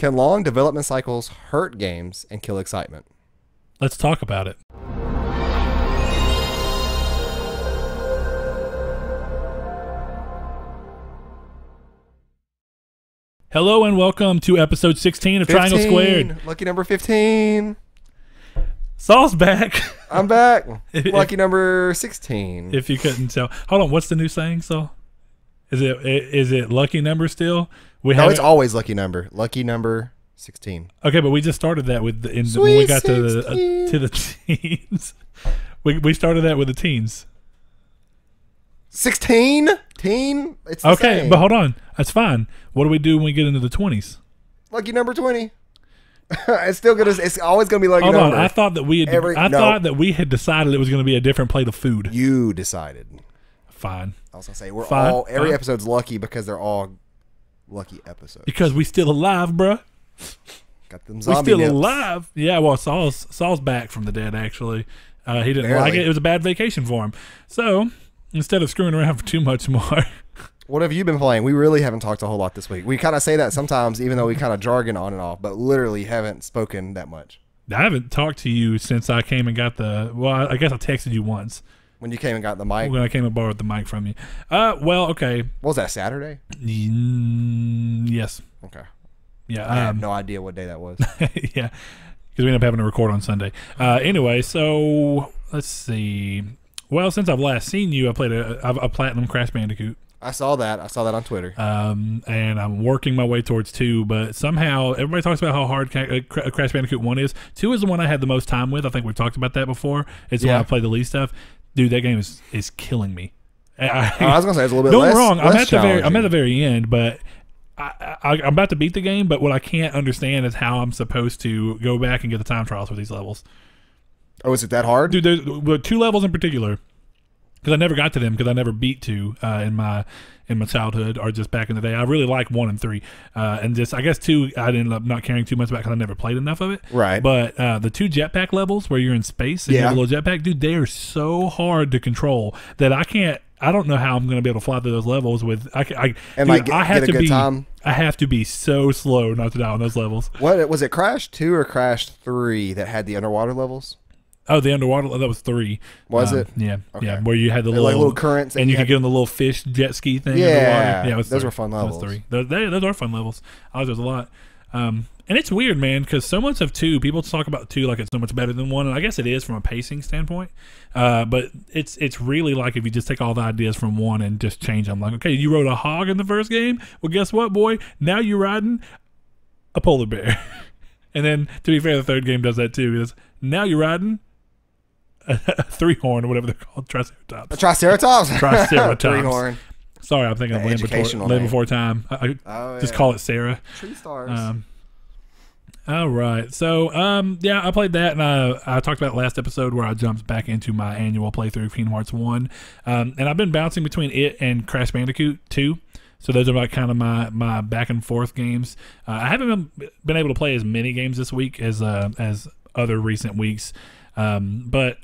Can long development cycles hurt games and kill excitement? Let's talk about it. Hello and welcome to episode 16 of Triangle Squared. Lucky number 15. Saul's back. I'm back. Lucky number 16. If you couldn't tell. Hold on, what's the new saying, Saul? Is it lucky number still? No, it's always lucky number. Lucky number 16. Okay, but we just started that with when we got to the teens. We started that with the teens. 16? Teen? It's the okay, same. But hold on. That's fine. What do we do when we get into the 20s? Lucky number 20. It's still gonna. It's always gonna be lucky number. Hold on. I thought that we had. thought that we had decided it was going to be a different plate of food. You decided. Fine. I was gonna say we're all every episode's lucky because they're all lucky episodes. Because we still alive, bruh. Got them zombie We still nips. alive. Yeah. Well, Saul's back from the dead. Actually, he didn't like it. It was a bad vacation for him. So instead of screwing around for too much more. What have you been playing? We really haven't talked a whole lot this week. We kind of say that sometimes, even though we kind of jargon on and off, but literally haven't spoken that much. I haven't talked to you since I came and got the. Well, I guess I texted you once. When you came and got the mic? When I came and borrowed the mic from you. Well, okay. What was that, Saturday? Yes. Okay. Yeah. I have no idea what day that was. Yeah. Because we ended up having to record on Sunday. Anyway, so let's see. Well, since I've last seen you, I played a Platinum Crash Bandicoot. I saw that on Twitter. And I'm working my way towards 2, but somehow everybody talks about how hard Crash Bandicoot 1 is. 2 is the one I had the most time with. I think we've talked about that before. It's the one I played the least of. Dude, that game is killing me. I was gonna say it's a little bit. Don't less, get me wrong. less I'm at the very end, but I'm about to beat the game. But what I can't understand is how I'm supposed to go back and get the time trials for these levels. Oh, is it that hard? Dude, there's 2 levels in particular. Because I never got to them because I never beat 2 in my childhood or just back in the day. I really like 1 and 3, and just I guess 2 I ended up not caring too much about because I never played enough of it. Right. But the 2 jetpack levels where you're in space and you have a little jetpack, dude, they are so hard to control that I don't know how I'm going to be able to fly through those levels with. I have to be so slow not to die on those levels. What was it? Crash 2 or Crash 3 that had the underwater levels? Oh, the underwater, that was 3. Was it? Yeah. Okay. Yeah, where you had the little currents. And you could get on the little fish jet ski thing. Yeah. Yeah, those were fun levels. Those 3. Those are fun levels. I like those a lot. And it's weird, man, because so much of 2, people talk about 2 like it's so much better than 1, and I guess it is from a pacing standpoint. But it's really like if you just take all the ideas from 1 and just change them. Like, okay, you rode a hog in the first game? Well, guess what, boy? Now you're riding a polar bear. And then, to be fair, the 3rd game does that too. Now you're riding a 3-horn or whatever they're called, Triceratops. A Triceratops? Triceratops. 3-horn. Sorry, I'm thinking of Land Before Time. I just call it Sarah. Tree stars. All right. So, I played that, and I talked about it last episode where I jumped back into my annual playthrough of Kingdom Hearts 1. And I've been bouncing between it and Crash Bandicoot 2. So those are like kind of my back and forth games. I haven't been able to play as many games this week as other recent weeks. But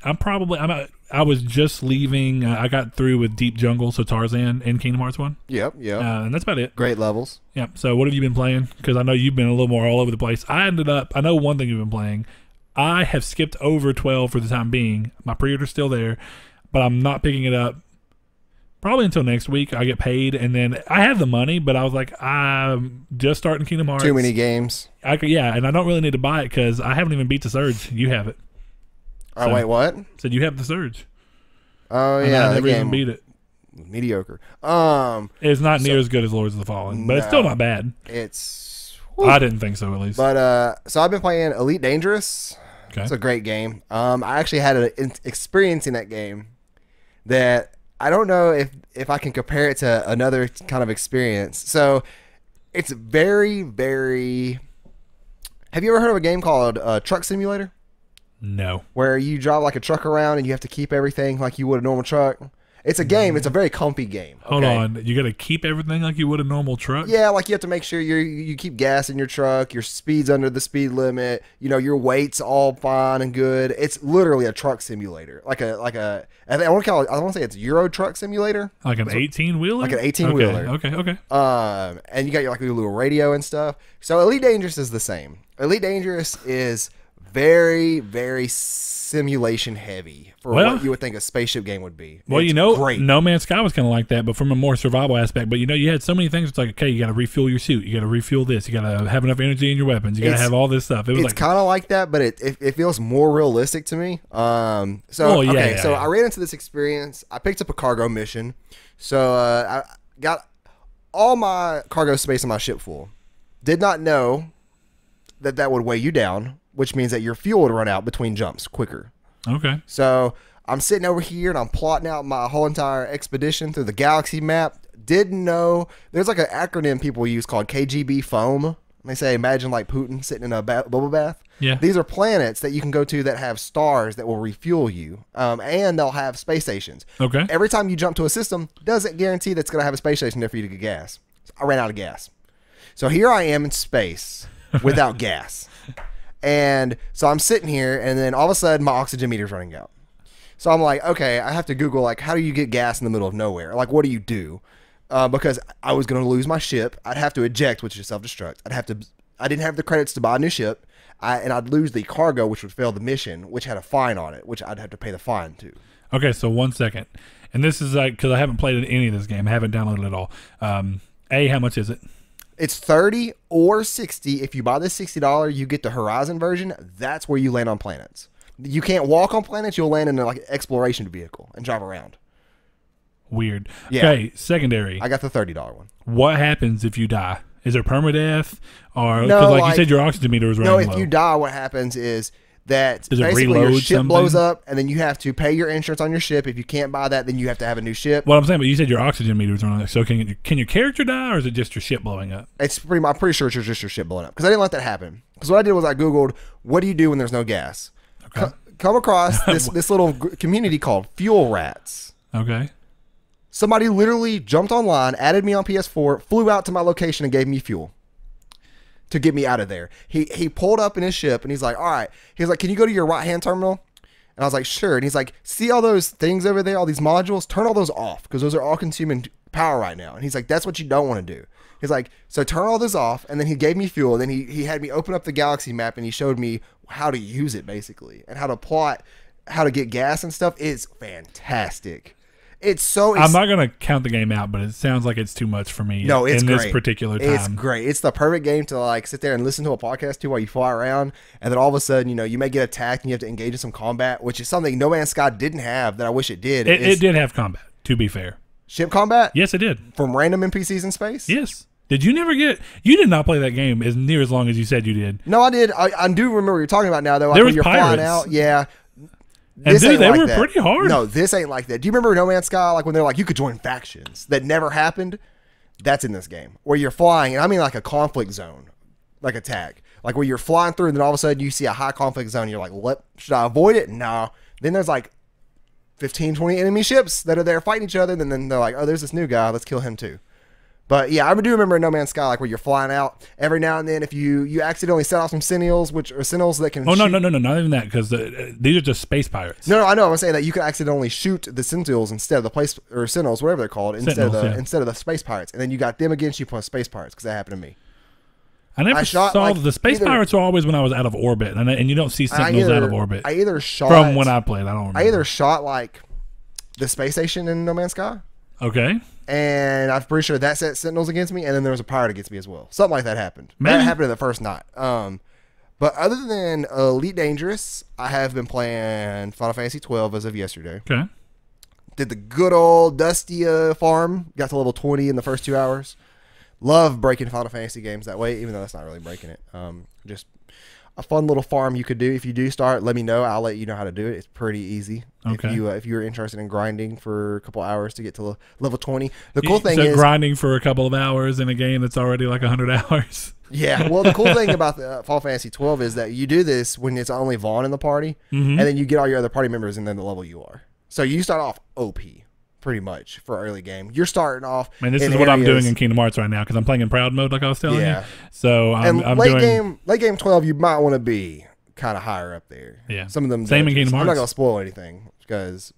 I was just leaving. I got through with Deep Jungle, so Tarzan in Kingdom Hearts 1. Yep. And that's about it. Great levels. Yeah. So what have you been playing? Because I know you've been a little more all over the place. I know one thing you've been playing. I have skipped over 12 for the time being. My pre-order's still there, but I'm not picking it up probably until next week. I get paid, and then I have the money, but I was like, I'm just starting Kingdom Hearts. Too many games. And I don't really need to buy it because I haven't even beat the Surge. You have it. Oh, wait, what? Said you have the Surge. Oh, yeah. I never even beat it. Mediocre. It's not near as good as Lords of the Fallen, but it's still not bad. I didn't think so, at least. But so I've been playing Elite Dangerous. Okay. It's a great game. I actually had an experience in that game that I don't know if I can compare it to another kind of experience. So it's very, very. Have you ever heard of a game called Truck Simulator? No. Where you drive like a truck around and you have to keep everything like you would a normal truck. It's a game. It's a very comfy game. Hold on. You got to keep everything like you would a normal truck? Yeah, like you have to make sure you keep gas in your truck, your speed's under the speed limit, your weight's all fine and good. It's literally a truck simulator. I want to say it's Euro Truck Simulator. Like an 18-wheeler? Like an 18-wheeler. Okay. And you got your little radio and stuff. So Elite Dangerous is the same. Elite Dangerous is very, very simulation heavy for what you would think a spaceship game would be. Well, it's great. No Man's Sky was kind of like that, but from a more survival aspect. But you had so many things. It's like, okay, you got to refuel your suit, you got to refuel this, you got to have enough energy in your weapons, you got to have all this stuff. It's kind of like that, but it feels more realistic to me. So I ran into this experience. I picked up a cargo mission, so I got all my cargo space on my ship full. Did not know that would weigh you down, which means that your fuel would run out between jumps quicker. Okay. So I'm sitting over here and I'm plotting out my whole entire expedition through the galaxy map. Didn't know there's like an acronym people use called KGB foam. They say imagine like Putin sitting in a bubble bath. Yeah. These are planets that you can go to that have stars that will refuel you, and they'll have space stations. Okay. Every time you jump to a system, doesn't guarantee that's going to have a space station there for you to get gas. So I ran out of gas. So here I am in space without gas. And so I'm sitting here, and then all of a sudden my oxygen meter's running out. So I'm like, okay, I have to Google, like, how do you get gas in the middle of nowhere? Like, what do you do? Because I was going to lose my ship. I'd have to eject, which is self-destruct. I didn't have the credits to buy a new ship. And I'd lose the cargo, which would fail the mission, which had a fine on it, which I'd have to pay the fine to. Okay, so 1 second. And this is like, because I haven't played any of this game. I haven't downloaded it at all. How much is it? It's $30 or $60. If you buy the $60, you get the Horizon version. That's where you land on planets. You can't walk on planets. You'll land in an exploration vehicle and drive around. Weird. Yeah. Okay, secondary. I got the $30 one. What happens if you die? Is there permadeath? Or, because you said your oxygen meter was running low. No, if you die, what happens is that Does it basically your reload ship something? blows up, and then you have to pay your insurance on your ship. If you can't buy that, then you have to have a new ship. Well, I'm saying, but you said your oxygen meter was running low. So can your character die, or is it just your ship blowing up? I'm pretty sure it's just your ship blowing up, because I didn't let that happen. Because what I did was I Googled, what do you do when there's no gas? Okay. Come across this little community called Fuel Rats. Okay. Somebody literally jumped online, added me on PS4, flew out to my location, and gave me fuel to get me out of there. He pulled up in his ship, and he's like, all right. He's like, can you go to your right-hand terminal? And I was like, sure. And he's like, see all those things over there, all these modules? Turn all those off, because those are all consuming power right now. And he's like, that's what you don't want to do. He's like, so turn all this off. And then he gave me fuel. And then he had me open up the galaxy map, and he showed me how to use it, basically, and how to plot, how to get gas and stuff. It's fantastic. I'm not going to count the game out, but it sounds like it's too much for me. No, it's in great. This particular time. It's great. It's the perfect game to sit there and listen to a podcast to while you fly around, and then all of a sudden, you may get attacked and you have to engage in some combat, which is something No Man's Sky didn't have that I wish it did. It did have combat, to be fair. Ship combat? Yes, it did. From random NPCs in space? Yes. Did you never get? You did not play that game as near as long as you said you did. No, I did. I do remember what you're talking about now, though. There was you're pirates. Flying out. Yeah. And dude, they were pretty hard. No, this ain't like that. Do you remember No Man's Sky? Like when they're like, you could join factions that never happened? That's in this game. Where you're flying, and I mean like a conflict zone, like attack. Like where you're flying through, and then all of a sudden you see a high conflict zone, and you're like, should I avoid it? No. Then there's like 15, 20 enemy ships that are there fighting each other, and then they're like, oh, there's this new guy. Let's kill him too. But yeah, I do remember No Man's Sky, like where you're flying out every now and then. If you accidentally set off some Sentinels, which are Sentinels that can. Oh no, not even that, because these are just space pirates. No, I know. I'm saying that you can accidentally shoot the Sentinels instead of the Sentinels, whatever they're called, instead of the space pirates, and then you got them against you plus space pirates, because that happened to me. I never saw the space pirates were always when I was out of orbit, and you don't see Sentinels out of orbit. I either shot from when I played. I don't remember. I either shot like the space station in No Man's Sky. Okay. And I'm pretty sure that set Sentinels against me, and then there was a pirate against me as well. Something like that happened. Maybe. That happened in the first night. But other than Elite Dangerous, I have been playing Final Fantasy 12 as of yesterday. Okay. Did the good old Dusty farm. Got to level 20 in the first 2 hours. Love breaking Final Fantasy games that way, even though that's not really breaking it. Just a fun little farm you could do. If you do start, let me know. I'll let you know how to do it. It's pretty easy. Okay. If you're interested in grinding for a couple hours to get to level 20. The cool thing is grinding for a couple of hours in a game that's already like 100 hours. Yeah. Well, the cool thing about the Final Fantasy 12 is that you do this when it's only Vaughn in the party, and then you get all your other party members and then the level you are. So you start off OP. pretty much for early game. You're starting off. Man, this in is what I'm areas- doing in Kingdom Hearts right now because I'm playing in proud mode, like I was telling Yeah. you. So I'm late game 12, you might want to be kind of higher up there. Yeah. Some of them. Same in judges. Kingdom I'm not Hearts. gonna spoil anything because,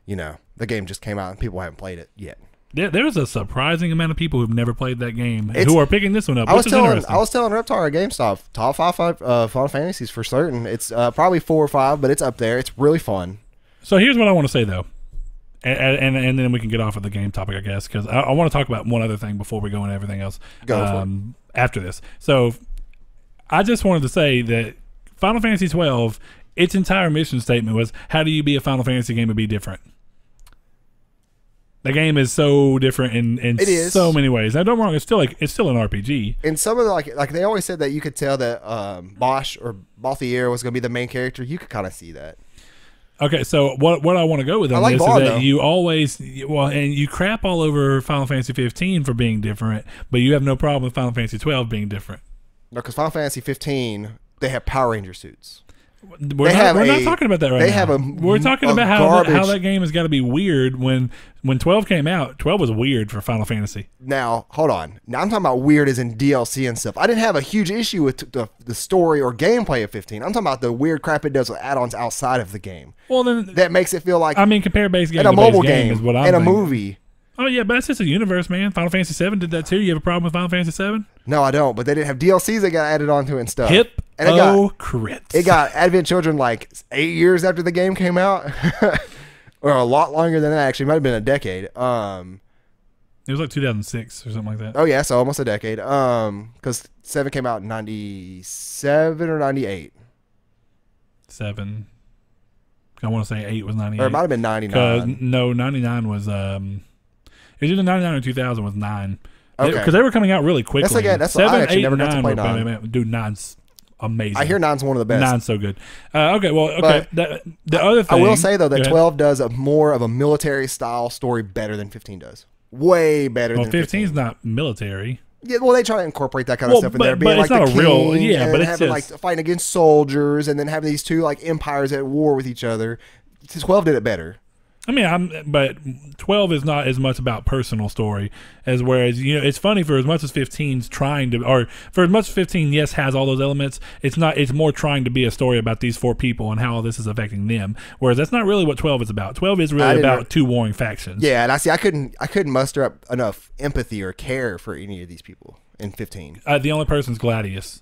the game just came out and people haven't played it yet. There's a surprising amount of people who've never played that game It's- who are picking this one up. I was which is telling interesting. Reptar at GameStop, top 5 Final Fantasies for certain. It's probably 4 or 5, but it's up there. It's really fun. So here's what I want to say though, and then we can get off of the game topic, I guess, because I want to talk about one other thing before we go into everything else. Go for it. After this. So I just wanted to say that Final Fantasy 12, its entire mission statement was, how do you be a Final Fantasy game and be different? The game is so different in so many ways. Now, don't get me wrong, it's still an RPG. And some of the, like they always said that you could tell that Bosch or Balthier was going to be the main character. You could kind of see that. Okay, so what I want to go with on like this Vaughn, is that though. you always and you crap all over Final Fantasy 15 for being different, but you have no problem with Final Fantasy 12 being different. No, because Final Fantasy 15, they have Power Ranger suits. We're not talking about that right now. They have We're talking about how that game has got to be weird. When 12 came out, 12 was weird for Final Fantasy. Now, hold on. Now, I'm talking about weird as in DLC and stuff. I didn't have a huge issue with the story or gameplay of 15. I'm talking about the weird crap it does with add-ons outside of the game. Well, then That makes it feel like compare base game in a to mobile base game is what I'm and a thinking. movie. Oh yeah, but that's just a universe, man. Final Fantasy 7 did that too. You have a problem with Final Fantasy 7? No, I don't. But they didn't have DLCs that got added onto it and stuff. And Hypocrites. it got Advent Children like 8 years after the game came out. Or a lot longer than that, actually. It might have been a decade. It was like 2006 or something like that. Oh, yeah, so almost a decade. Because 7 came out in 97 or 98. 7. I want to say 8 was 98. Or it might have been 99. No, 99 was it was either 99 or 2000 was 9. Okay. Because they were coming out really quickly. That's like that's 7, I actually 8, never got to 9 play were 9. Dude, 9's amazing. I hear 9's one of the best. 9's so good. Okay. The other thing I will say, though, that go ahead. 12 does more of a military-style story better than 15 does. Way better than 15. 15's not military. Yeah, well, they try to incorporate that kind of stuff in there. Being but like it's not the a real... king Yeah, and but it's having, just... like, fighting against soldiers and then having these two, like, empires at war with each other. 12 did it better. I mean, but 12 is not as much about personal story as whereas, it's funny for as much as 15's trying to, or for as much as 15, yes, has all those elements, it's more trying to be a story about these 4 people and how all this is affecting them. Whereas that's not really what 12 is about. 12 is really about 2 warring factions. Yeah, and I couldn't muster up enough empathy or care for any of these people in 15. The only person's Gladiolus,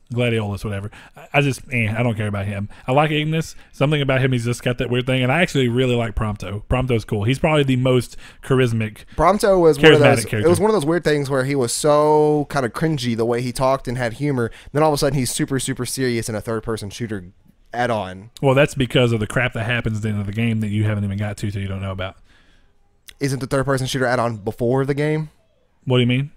whatever. I don't care about him. I like Ignis. Something about him, he's just got that weird thing. And I actually really like Prompto. Prompto's cool. He's probably the most charismatic. Prompto was one of those. character. It was one of those weird things where he was so kind of cringy the way he talked and had humor. Then all of a sudden he's super, super serious in a third-person shooter add-on. Well, that's because of the crap that happens at the end of the game that you haven't even got to, so you don't know about. Isn't the third-person shooter add-on before the game? What do you mean?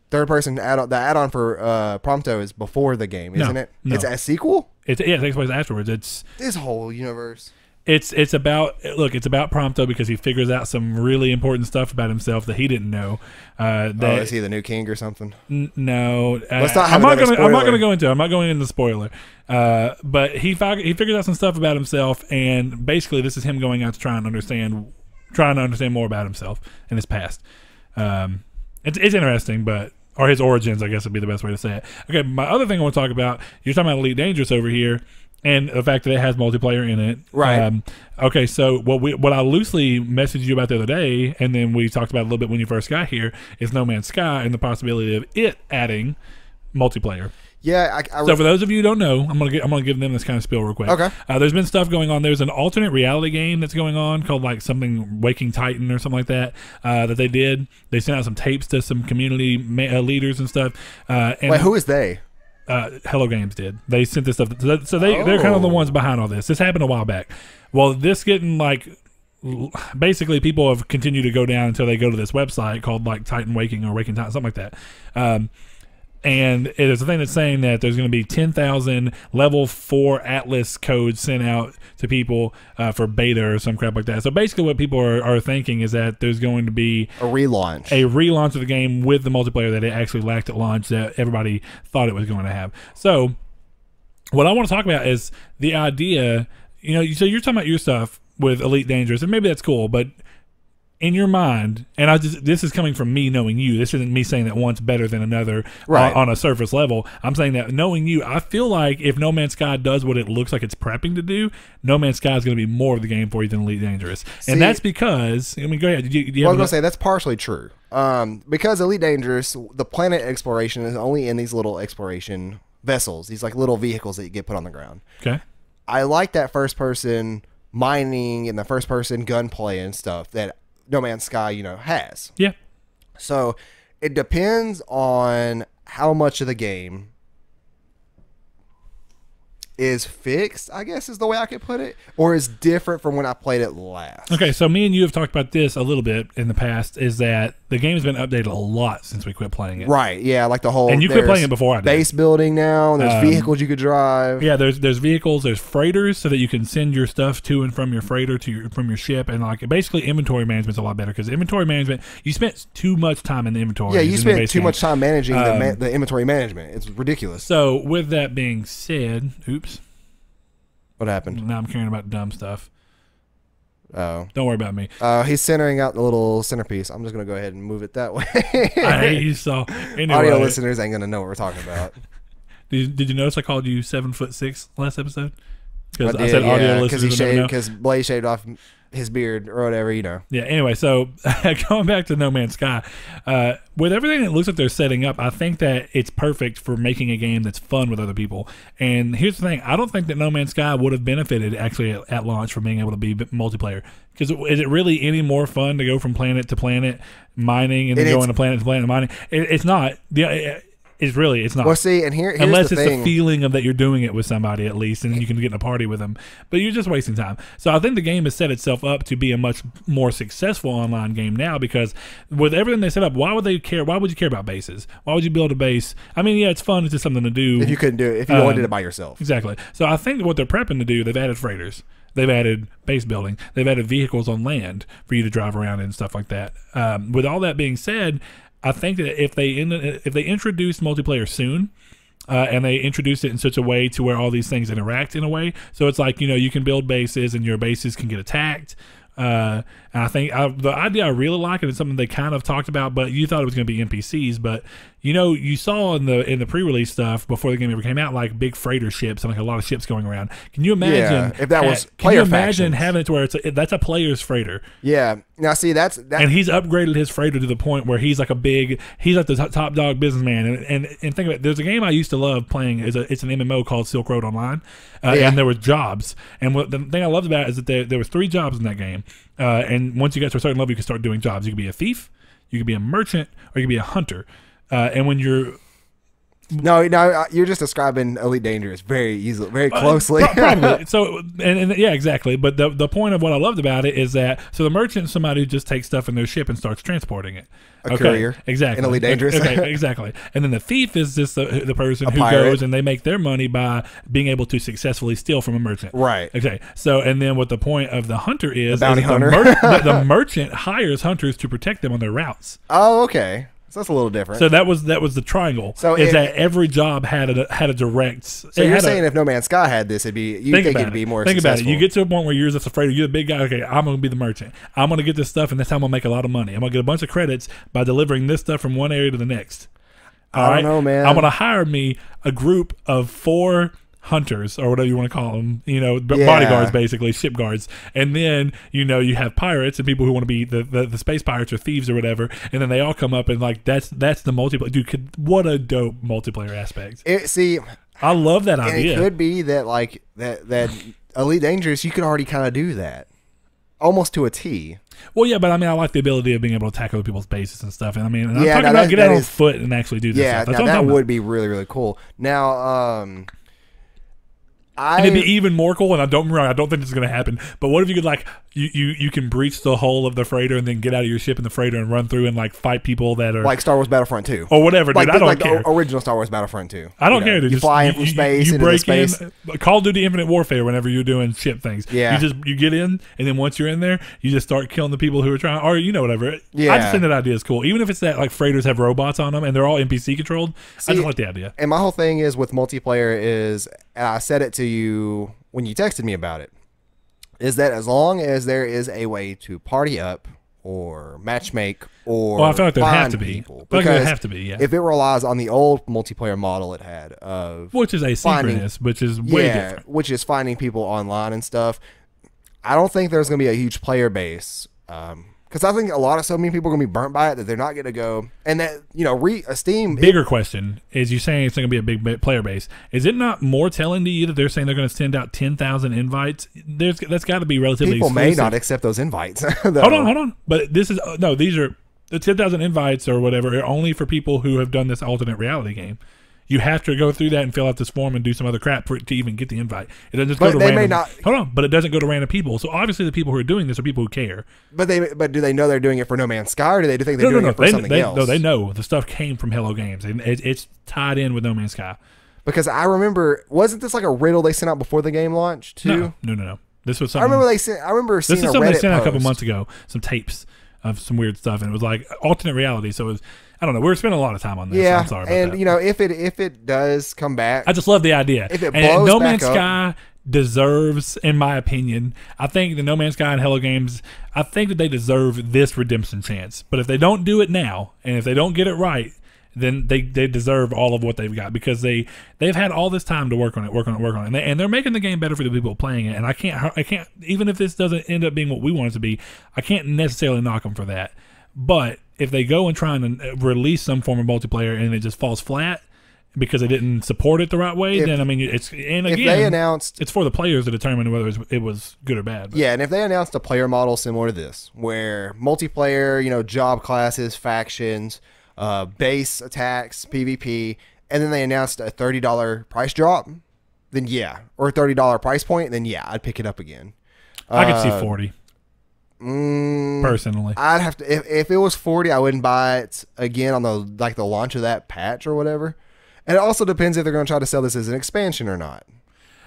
Third-person add-on. The add-on for Prompto is before the game, isn't it? No. It's a sequel. It takes place afterwards. This whole universe. It's about Prompto because he figures out some really important stuff about himself that he didn't know. Is he the new king or something? No, Let's not I'm have not another going spoiler. to go into. I'm not going into the spoiler. But he figures out some stuff about himself, and basically this is him going out to try and understand more about himself and his past. It's interesting, or his origins, I guess would be the best way to say it. Okay, my other thing I want to talk about, you're talking about Elite Dangerous over here, and the fact that it has multiplayer in it. Right. Okay, so what I loosely messaged you about the other day, and then we talked about a little bit when you first got here, is No Man's Sky and the possibility of it adding multiplayer. Yeah. So for those of you who don't know, I'm gonna give them this kind of spiel real quick. Okay. There's been stuff going on. There's an alternate reality game that's going on called like something Waking Titan or something like that. That they did. They sent out some tapes to some community leaders and stuff. And Wait, who is they? Hello Games did. They sent this stuff. So they're kind of the ones behind all this. This happened a while back. Well, this getting like. Basically, people have continued to go down until they go to this website called like Titan Waking or Waking Titan, something like that. And it is a thing that's saying that there's going to be 10,000 level 4 Atlas codes sent out to people for beta or some crap like that. So basically what people are thinking is that there's going to be A relaunch. a relaunch of the game with the multiplayer that it actually lacked at launch that everybody thought it was going to have. So what I want to talk about is the idea, so you're talking about your stuff with Elite Dangerous, and maybe that's cool, but in your mind, and this is coming from me knowing you. This isn't me saying that one's better than another on a surface level. I'm saying that knowing you, I feel like if No Man's Sky does what it looks like it's prepping to do, No Man's Sky is going to be more of the game for you than Elite Dangerous. And that's because, I mean, go ahead. I was going to say that's partially true. Because Elite Dangerous, the planet exploration is only in these little exploration vessels, these like little vehicles that you get put on the ground. Okay. I like that first person mining and the first person gunplay and stuff that No Man's Sky, has. Yeah. So it depends on how much of the game is fixed, I guess is the way I could put it, or is different from when I played it last. Okay, so me and you have talked about this a little bit in the past, is that the game has been updated a lot since we quit playing it. Right, yeah, like the whole... And you quit playing it before I did. Base building now, and there's vehicles you could drive. Yeah, there's vehicles, there's freighters, so that you can send your stuff to and from your freighter from your ship, and like basically inventory management's a lot better, because inventory management, you spent too much time in the inventory. Yeah, you spent too much time managing the inventory management. It's ridiculous. So with that being said, oops. What happened? Now I'm caring about dumb stuff. Oh. Don't worry about me. He's centering out the little centerpiece. I'm just going to go ahead and move it that way. I hate you so. Anyway. Audio listeners ain't going to know what we're talking about. Did you notice I called you 7'6" last episode? Because I said audio listeners. Because Blaze shaved off his beard or whatever, Yeah, anyway, so going back to No Man's Sky, with everything that looks like they're setting up, I think that it's perfect for making a game that's fun with other people. And here's the thing, I don't think that No Man's Sky would have benefited actually at launch from being able to be multiplayer. Because is it really any more fun to go from planet to planet mining and then going to planet mining? It's not. It's not. Well, see, and here's unless the it's thing. the feeling of that you're doing it with somebody at least, and you can get in a party with them. But you're just wasting time. So I think the game has set itself up to be a much more successful online game now, because with everything they set up, why would they care? Why would you care about bases? Why would you build a base? I mean, yeah, it's fun. It's just something to do. If you couldn't do it, if you only did it by yourself. Exactly. So I think what they're prepping to do, they've added freighters. They've added base building. They've added vehicles on land for you to drive around and stuff like that. With all that being said, I think that if they introduce multiplayer soon, and they introduce it in such a way to where all these things interact in a way, so it's like you can build bases and your bases can get attacked. And I think the idea I really like, and it's something they kind of talked about, but you thought it was going to be NPCs, but you saw in the pre-release stuff before the game ever came out, like big freighter ships and like a lot of ships going around. Can you imagine if that was can you player imagine factions? having it to where that's a player's freighter? Yeah. Now see that and he's upgraded his freighter to the point where he's like the top dog businessman. And think about it, there's a game I used to love playing. It's an MMO called Silk Road Online, and there were jobs. And the thing I loved about it is that there was 3 jobs in that game. And once you got to a certain level, you could start doing jobs. You could be a thief, you could be a merchant, or you could be a hunter. And when you're No, you're just describing Elite Dangerous very closely. Probably. So, and yeah, exactly. But the point of what I loved about it is that the merchant is somebody who just takes stuff in their ship and starts transporting it. A courier. Exactly. In Elite Dangerous. Okay, exactly. And then the thief is just the person who pirate. goes and they make their money by being able to successfully steal from a merchant. Right. Okay. So, and then what the point of the hunter is, the bounty hunter. The merchant hires hunters to protect them on their routes. Oh, okay. So that's a little different. So that was the triangle. So that every job had a direct. So you're saying if No Man's Sky had this, it'd be it'd be more think successful. about it. You get to a point where you're just afraid you're the big guy. Okay, I'm gonna be the merchant. I'm gonna get this stuff, and that's how I'm gonna make a lot of money. I'm gonna get a bunch of credits by delivering this stuff from one area to the next. I don't know, man. I'm gonna hire me a group of 4 hunters or whatever you want to call them, bodyguards, basically ship guards, and then you have pirates and people who want to be the space pirates or thieves or whatever, and then they all come up and like that's the multiplayer. Dude, what a dope multiplayer aspect. I love that idea. It could be that like that Elite Dangerous, you could already kind of do that almost to a T. Well, yeah, but I mean, I like the ability of being able to attack other people's bases and stuff. And I mean, I'm talking about get out on foot and actually do this stuff. Yeah, that would be really, really cool. Now, and it'd be even more cool, and I don't think this is going to happen, but what if you could like you can breach the hull of the freighter and then get out of your ship in the freighter and run through and like fight people that are like Star Wars Battlefront 2 or whatever, dude. I don't care. The original Star Wars Battlefront 2. I don't care, dude. You fly in from space into the space. Call of Duty Infinite Warfare whenever you're doing ship things. Yeah. You get in, and then once you're in there, you just start killing the people who are trying, or whatever. Yeah. I just think that idea is cool, even if it's that like freighters have robots on them and they're all NPC controlled. I just like the idea. And my whole thing is with multiplayer is, and I said it to you when you texted me about it, is that as long as there is a way to party up or matchmake or Well, I feel like there'd have find to be. people. I feel like Because there'd have to be, yeah. if it relies on the old multiplayer model it had of Which is asynchronous, which is way different. which is finding people online and stuff, I don't think there's going to be a huge player base. Because I think so many people are going to be burnt by it that they're not going to go. And that, Steam. Bigger question is, you saying it's going to be a big player base. Is it not more telling to you that they're saying they're going to send out 10,000 invites? That's got to be relatively People exclusive. may not accept those invites. Hold on. But these are the 10,000 invites or whatever are only for people who have done this alternate reality game. You have to go through that and fill out this form and do some other crap to even get the invite. It doesn't just go to random. May not. Hold on, but it doesn't go to random people. So obviously, the people who are doing this are people who care. But do they know they're doing it for No Man's Sky, or do they think they're doing it for something else? No, they know the stuff came from Hello Games, and it's tied in with No Man's Sky. Because I remember, wasn't this like a riddle they sent out before the game launched too? No. This was something. I remember seeing this is a something Reddit they sent out a couple post. months ago. Some tapes of some weird stuff, and it was like alternate reality. So it was, I don't know. We're spending a lot of time on this. Yeah, so I'm sorry about that. if it does come back, I just love the idea. If it and blows No back Man's up, Sky deserves, in my opinion, I think the No Man's Sky and Hello Games, I think that they deserve this redemption chance. But if they don't do it now, and if they don't get it right, then they deserve all of what they've got, because they've had all this time to work on it, and they're making the game better for the people playing it. And I can't even if this doesn't end up being what we want it to be, I can't necessarily knock them for that. But if they go and try and release some form of multiplayer and it just falls flat because they didn't support it the right way, then I mean if they announced, it's for the players to determine whether it was good or bad. But. Yeah, and if they announced a player model similar to this, where multiplayer, job classes, factions, base attacks, PvP, and then they announced a $30 price drop, then yeah, or a $30 price point, then yeah, I'd pick it up again. I could see 40. Personally, I'd have to. If it was 40, I wouldn't buy it again on the launch of that patch or whatever. And it also depends if they're going to try to sell this as an expansion or not.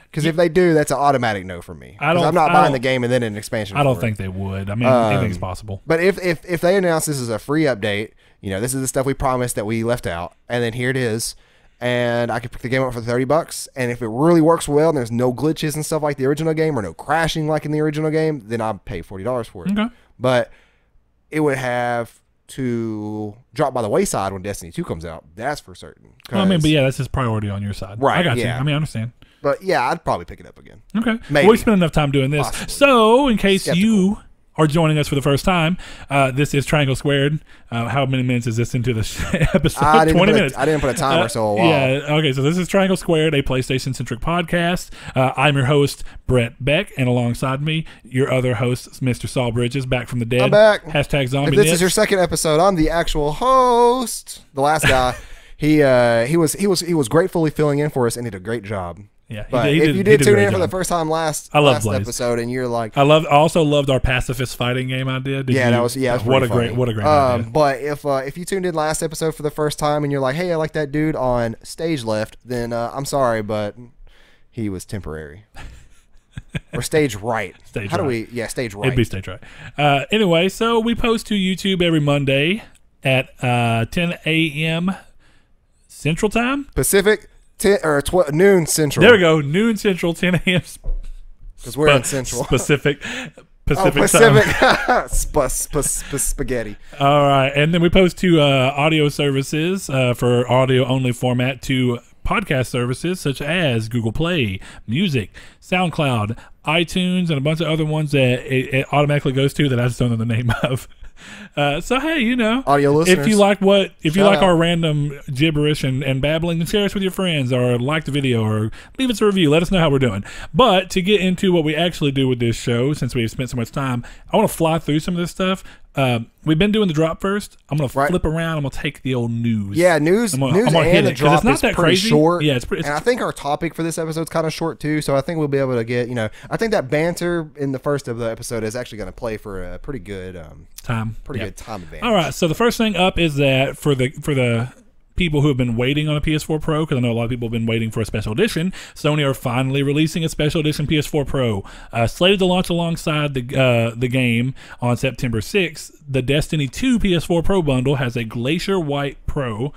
Because if they do, that's an automatic no for me. I'm not buying the game and then an expansion. I don't think they would. I mean, anything's possible. But if they announce this is a free update, this is the stuff we promised that we left out, and then here it is, and I could pick the game up for $30, and if it really works well and there's no glitches and stuff like the original game or no crashing like in the original game, then I'll pay $40 for it. Okay. But it would have to drop by the wayside when Destiny 2 comes out. That's for certain. Well, I mean, but yeah, that's his priority on your side. Right. I got you. Yeah. I mean, I understand. But yeah, I'd probably pick it up again. Okay. Maybe. Well, we spent enough time doing this. Possibly. So, in case Skeptical. you are joining us for the first time, this is Triangle Squared. How many minutes is this into this episode? 20 minutes. I didn't put a timer, so a while. Yeah. Okay. So this is Triangle Squared, a PlayStation-centric podcast. I'm your host, Brett Beck, and alongside me, your other host, Mr. Saul Bridges, back from the dead. I'm back. Hashtag zombie. If this is your second episode, I'm the actual host. The last guy, he was gratefully filling in for us and did a great job. Yeah, but if you did tune in for the first time last episode, and you're like, I also loved our pacifist fighting game I did. That was what a great idea. But if you tuned in last episode for the first time and you're like, hey, I like that dude on stage left, then I'm sorry, but he was temporary. Or stage right. Stage right. It'd be stage right. Anyway, so we post to YouTube every Monday at 10 a.m. Central Time, Pacific. Noon Central. There we go. Noon Central, 10 a.m. Because we're in Central. Pacific Pacific time. Spaghetti. All right. And then we post to audio services for audio only format to podcast services such as Google Play, Music, SoundCloud, iTunes, and a bunch of other ones that it automatically goes to that I just don't know the name of. So hey, audio listeners, if you like our random gibberish and babbling, then share us with your friends, or like the video, or leave us a review. Let us know how we're doing. But to get into what we actually do with this show, since we've spent so much time, I want to fly through some of this stuff. We've been doing the drop first. I'm gonna flip around. I'm gonna take the old news. Yeah, news. I'm gonna hit the it, drop it's not is that pretty crazy. short. Yeah, and I think our topic for this episode is kind of short too. So I think we'll be able to get. I think that banter in the first of the episode is actually going to play for a pretty good time. Good time advantage. All right. So the first thing up is that for the people who have been waiting on a PS4 Pro, because I know a lot of people have been waiting for a special edition, Sony are finally releasing a special edition PS4 Pro, slated to launch alongside the game on September 6th. The Destiny 2 PS4 Pro bundle has a Glacier White Pro,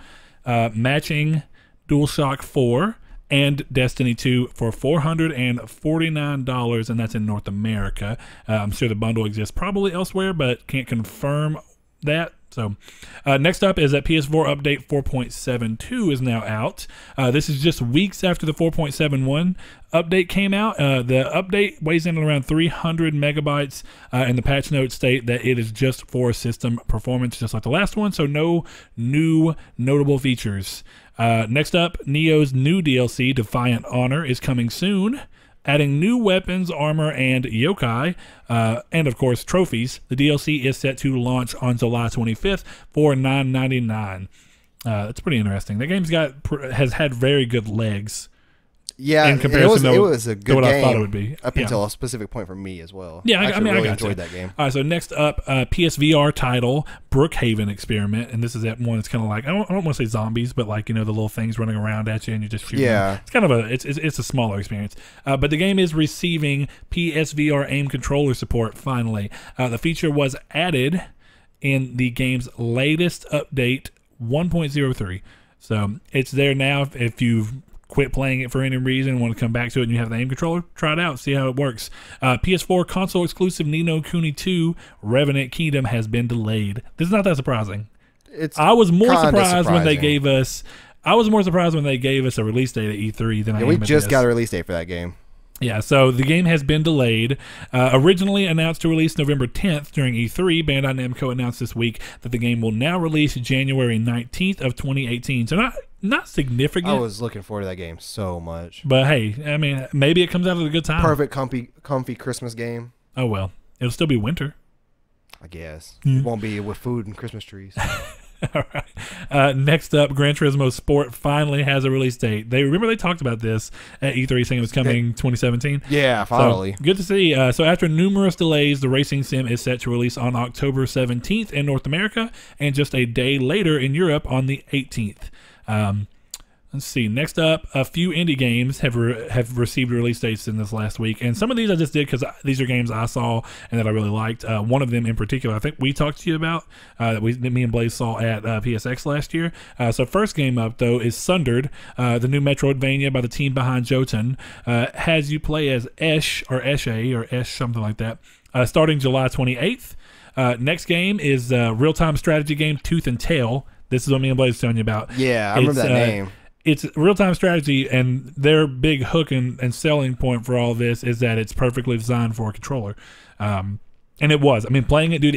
matching DualShock 4, and Destiny 2 for $449, and that's in North America. I'm sure the bundle exists probably elsewhere, but can't confirm that. So next up is that PS4 update 4.72 is now out. This is just weeks after the 4.71 update came out. The update weighs in at around 300 megabytes, and the patch notes state that it is just for system performance, just like the last one, so no new notable features. Next up, Neo's new DLC, Defiant Honor, is coming soon, adding new weapons, armor, and yokai, and of course trophies. The DLC is set to launch on July 25th for $9.99. That's pretty interesting. The game's has had very good legs. Yeah, in comparison it was a good what game I thought it would be. up until a specific point for me as well. Yeah, I mean, really I enjoyed that game. All right, so next up, PSVR title Brookhaven Experiment, and this is that one that's kind of like, I don't want to say zombies, but like, you know, the little things running around at you and you just shoot them. It's kind of it's a smaller experience, but the game is receiving PSVR aim controller support finally. The feature was added in the game's latest update 1.03, so it's there now. If you've quit playing it for any reason, want to come back to it, and you have the aim controller, try it out, see how it works. PS4 console exclusive Ni no Kuni 2 Revenant Kingdom has been delayed. This is not that surprising. I was more surprised when they gave us a release date at E3 than I am we at just this. got a release date for that game. Yeah, so the game has been delayed. Originally announced to release November 10th during E3, Bandai Namco announced this week that the game will now release January 19th of 2018. So not significant. I was looking forward to that game so much. But hey, I mean, maybe it comes out at a good time. Perfect, comfy Christmas game. Oh, well. It'll still be winter, I guess. It won't be with food and Christmas trees. All right. Next up, Gran Turismo Sport finally has a release date. They talked about this at E3, saying it was coming 2017. Yeah, finally. So, good to see. So after numerous delays, the racing sim is set to release on October 17th in North America, and just a day later in Europe on the 18th. Let's see. Next up, a few indie games have received release dates in this last week, and some of these I just did because these are games I saw and that I really liked. One of them in particular, I think we talked to you about that me and Blaze saw at PSX last year. So first game up though is Sundered, the new Metroidvania by the team behind Jotun. Has you play as Esh or Eshe or Esh, something like that. Starting July 28th. Next game is real-time strategy game Tooth and Tail. This is what me and Blaze was telling you about. Yeah, I remember that name. It's real-time strategy, and their big hook and selling point for all this is that it's perfectly designed for a controller. And it was. I mean, playing it, dude,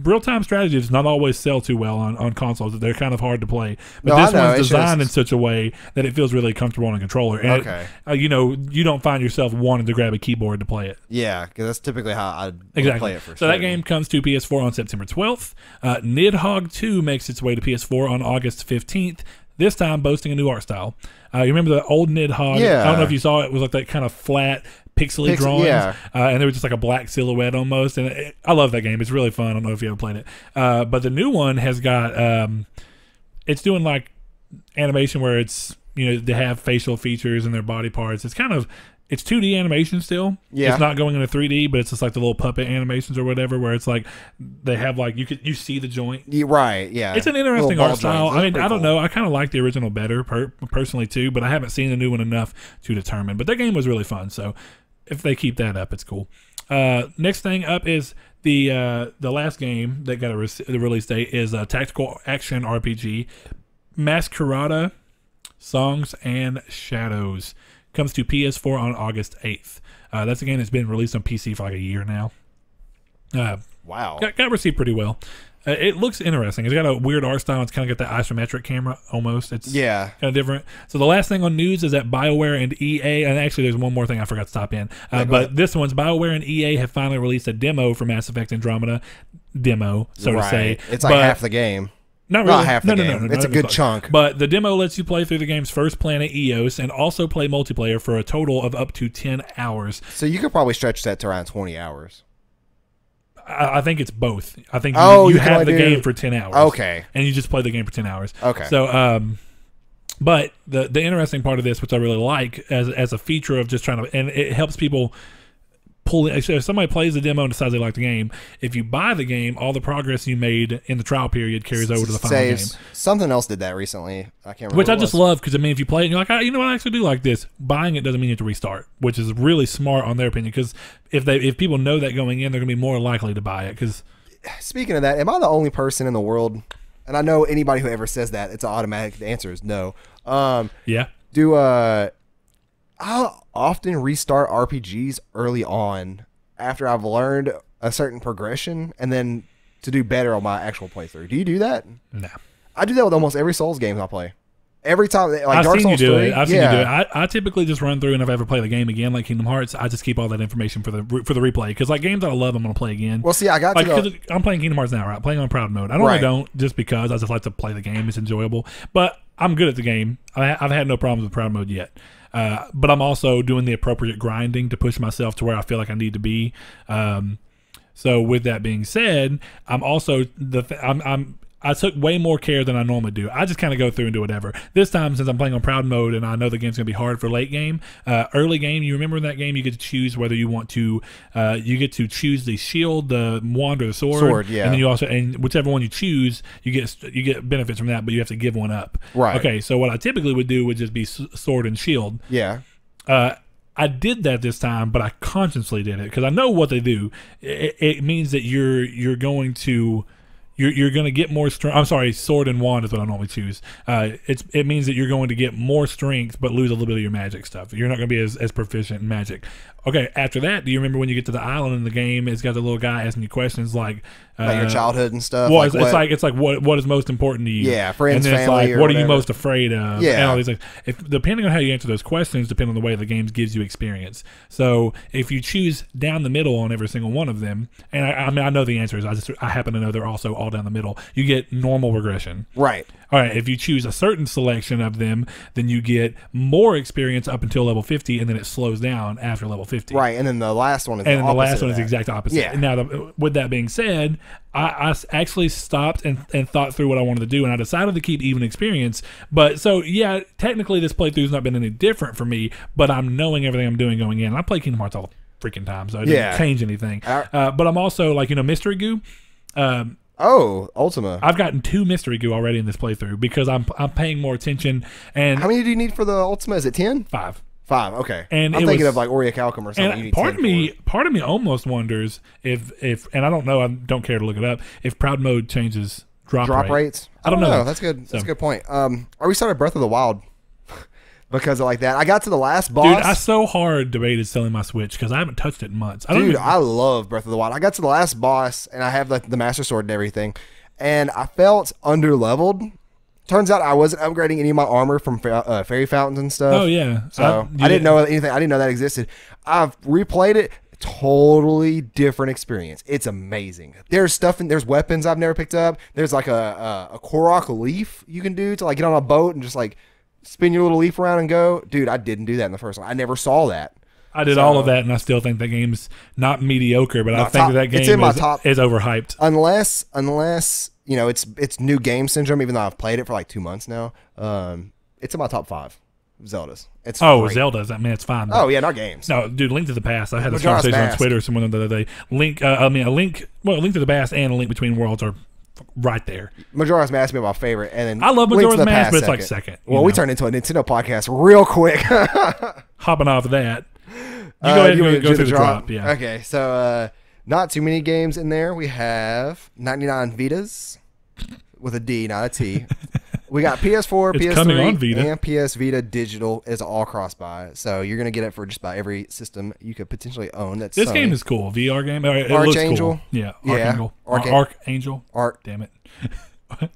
real-time strategy does not always sell too well on consoles. They're kind of hard to play. But this one's designed in such a way that it feels really comfortable on a controller. And you don't find yourself wanting to grab a keyboard to play it. Yeah, because that's typically how I play it for So that game comes to PS4 on September 12th. Nidhogg 2 makes its way to PS4 on August 15th. This time boasting a new art style. You remember the old Nidhogg? Yeah. I don't know if you saw it. It was like that kind of flat, pixely drawings. Yeah. And there was just like a black silhouette almost. And I love that game. It's really fun. I don't know if you ever played it. But the new one has got, it's doing like animation where it's, they have facial features in their body parts. It's 2D animation still. Yeah. It's not going into 3D, but it's just like the little puppet animations or whatever, where it's like they have like you see the joint. Right. Yeah. It's an interesting art style. I mean, I don't know. Cool. I kind of like the original better personally too, but I haven't seen the new one enough to determine. But that game was really fun. So if they keep that up, it's cool. Next thing up is the last game that got the release date is a tactical action RPG, Masquerada: Songs and Shadows. Comes to PS4 on August 8th. That's a game that's been released on PC for like a year now. Wow. Got received pretty well. It looks interesting. It's got a weird art style. It's kind of got that isometric camera almost. It's kind of different. So the last thing on news is that BioWare and EA, and actually there's one more thing I forgot to stop in. But this one's BioWare and EA have finally released a demo for Mass Effect Andromeda. To say. It's like half the game. Not really. Not half the game. No, it's a good chunk. But the demo lets you play through the game's first planet, Eos, and also play multiplayer for a total of up to 10 hours. So you could probably stretch that to around 20 hours. I think it's both. I think you have the game for 10 hours. Okay. And you just play the game for 10 hours. Okay. So, but the interesting part of this, which I really like as a feature of just trying to, and it helps people pull it. If somebody plays the demo and decides they like the game, if you buy the game, all the progress you made in the trial period carries over to the final game. Something else did that recently. I can't remember. Which I just love, because I mean, if you play it and you're like, you know what, I actually do like this. Buying it doesn't mean you have to restart, which is really smart on their opinion, because if people know that going in, they're going to be more likely to buy it. Because speaking of that, am I the only person in the world? And I know anybody who ever says that, it's automatic. The answer is no. Yeah. I'll often restart RPGs early on after I've learned a certain progression, and then to do better on my actual playthrough. Do you do that? No. I do that with almost every Souls game I play. Every time, like I've Dark seen Souls you do 3, it. I've seen you do it. I typically just run through, and if I ever play the game again, like Kingdom Hearts, I just keep all that information for the replay. Because like games that I love, I'm gonna play again. Well, see, I got because I'm playing Kingdom Hearts now, right? Playing on proud mode. I normally don't, just because I just like to play the game. It's enjoyable, but I'm good at the game. I've had no problems with proud mode yet. But I'm also doing the appropriate grinding to push myself to where I feel like I need to be. So with that being said, I'm also I took way more care than I normally do. I just kind of go through and do whatever. This time, since I'm playing on proud mode and I know the game's going to be hard for late game, early game, you remember in that game, you get to choose whether you want to, you get to choose the shield, the wand, or the sword. Yeah. And then you also, and whichever one you choose, you get benefits from that, but you have to give one up. Right. Okay, so what I typically would do would just be sword and shield. Yeah. I did that this time, but I consciously did it because I know what they do. It means that you're going to get more strength. I'm sorry, sword and wand is what I normally choose. It means that you're going to get more strength, but lose a little bit of your magic stuff. You're not going to be as proficient in magic. Okay, after that, do you remember when you get to the island in the game? It's got the little guy asking you questions like your childhood and stuff. Well, it's like what is most important to you? Yeah, friends, and then family, it's like what are you most afraid of? Yeah, and all these things. Depending on how you answer those questions, depending on the way the game gives you experience. So if you choose down the middle on every single one of them, and I mean I know the answers. I happen to know they're also all down the middle. You get normal regression. Right. All right, if you choose a certain selection of them, then you get more experience up until level 50, and then it slows down after level 50. Right, and then the last one is the last one is the exact opposite. Yeah. Now, with that being said, I actually stopped and thought through what I wanted to do, and I decided to keep even experience. But so yeah, technically this playthrough's not been any different for me, but I'm knowing everything I'm doing going in. I play Kingdom Hearts all the freaking time, so it didn't change anything. But I'm also like Mystery Goo. Ultima. I've gotten 2 Mystery Goo already in this playthrough because I'm paying more attention. And how many do you need for the Ultima? Is it 10? 5. 5. Okay. And I'm thinking of like Oriacalcum or something. And part of me almost wonders if and I don't know. I don't care to look it up. If proud mode changes drop rates. I don't know. That's good. That's a good point. Are we started Breath of the Wild? Because of like that, I got to the last boss. Dude, I so hard debated selling my Switch because I haven't touched it in months. I love Breath of the Wild. I got to the last boss, and I have the Master Sword and everything, and I felt under-leveled. Turns out I wasn't upgrading any of my armor from fairy fountains and stuff. Oh, yeah. So I didn't know anything. I didn't know that existed. I've replayed it. Totally different experience. It's amazing. There's stuff there's weapons I've never picked up. There's like a Korok leaf you can do to like get on a boat and just like spin your little leaf around and go. Dude, I didn't do that in the first one. I never saw that. I did all of that, and I still think that game's not mediocre, but I think that game is overhyped. Unless it's new game syndrome, even though I've played it for like 2 months now. It's in my top 5 Zeldas. It's great. Zelda's. I mean, it's fine. Oh yeah, not games. No, dude, Link to the Past. I had this conversation on Twitter with someone the other day. Link to the Past and A Link Between Worlds are right there. Majora's Mask being my favorite, and then I love Majora's Mask, but it's like second. Well, we turned into a Nintendo podcast real quick. Hopping off of that, you go ahead and go through the drop. Yeah. Okay, so not too many games in there. We have 99 Vitas with a D, not a T. We got PS4, PS3, and PS Vita digital is all cross-buy. So you're going to get it for just about every system you could potentially own. This Sony. Game is cool. VR game. It Archangel. Looks cool. Yeah. Archangel. Archangel. Damn it.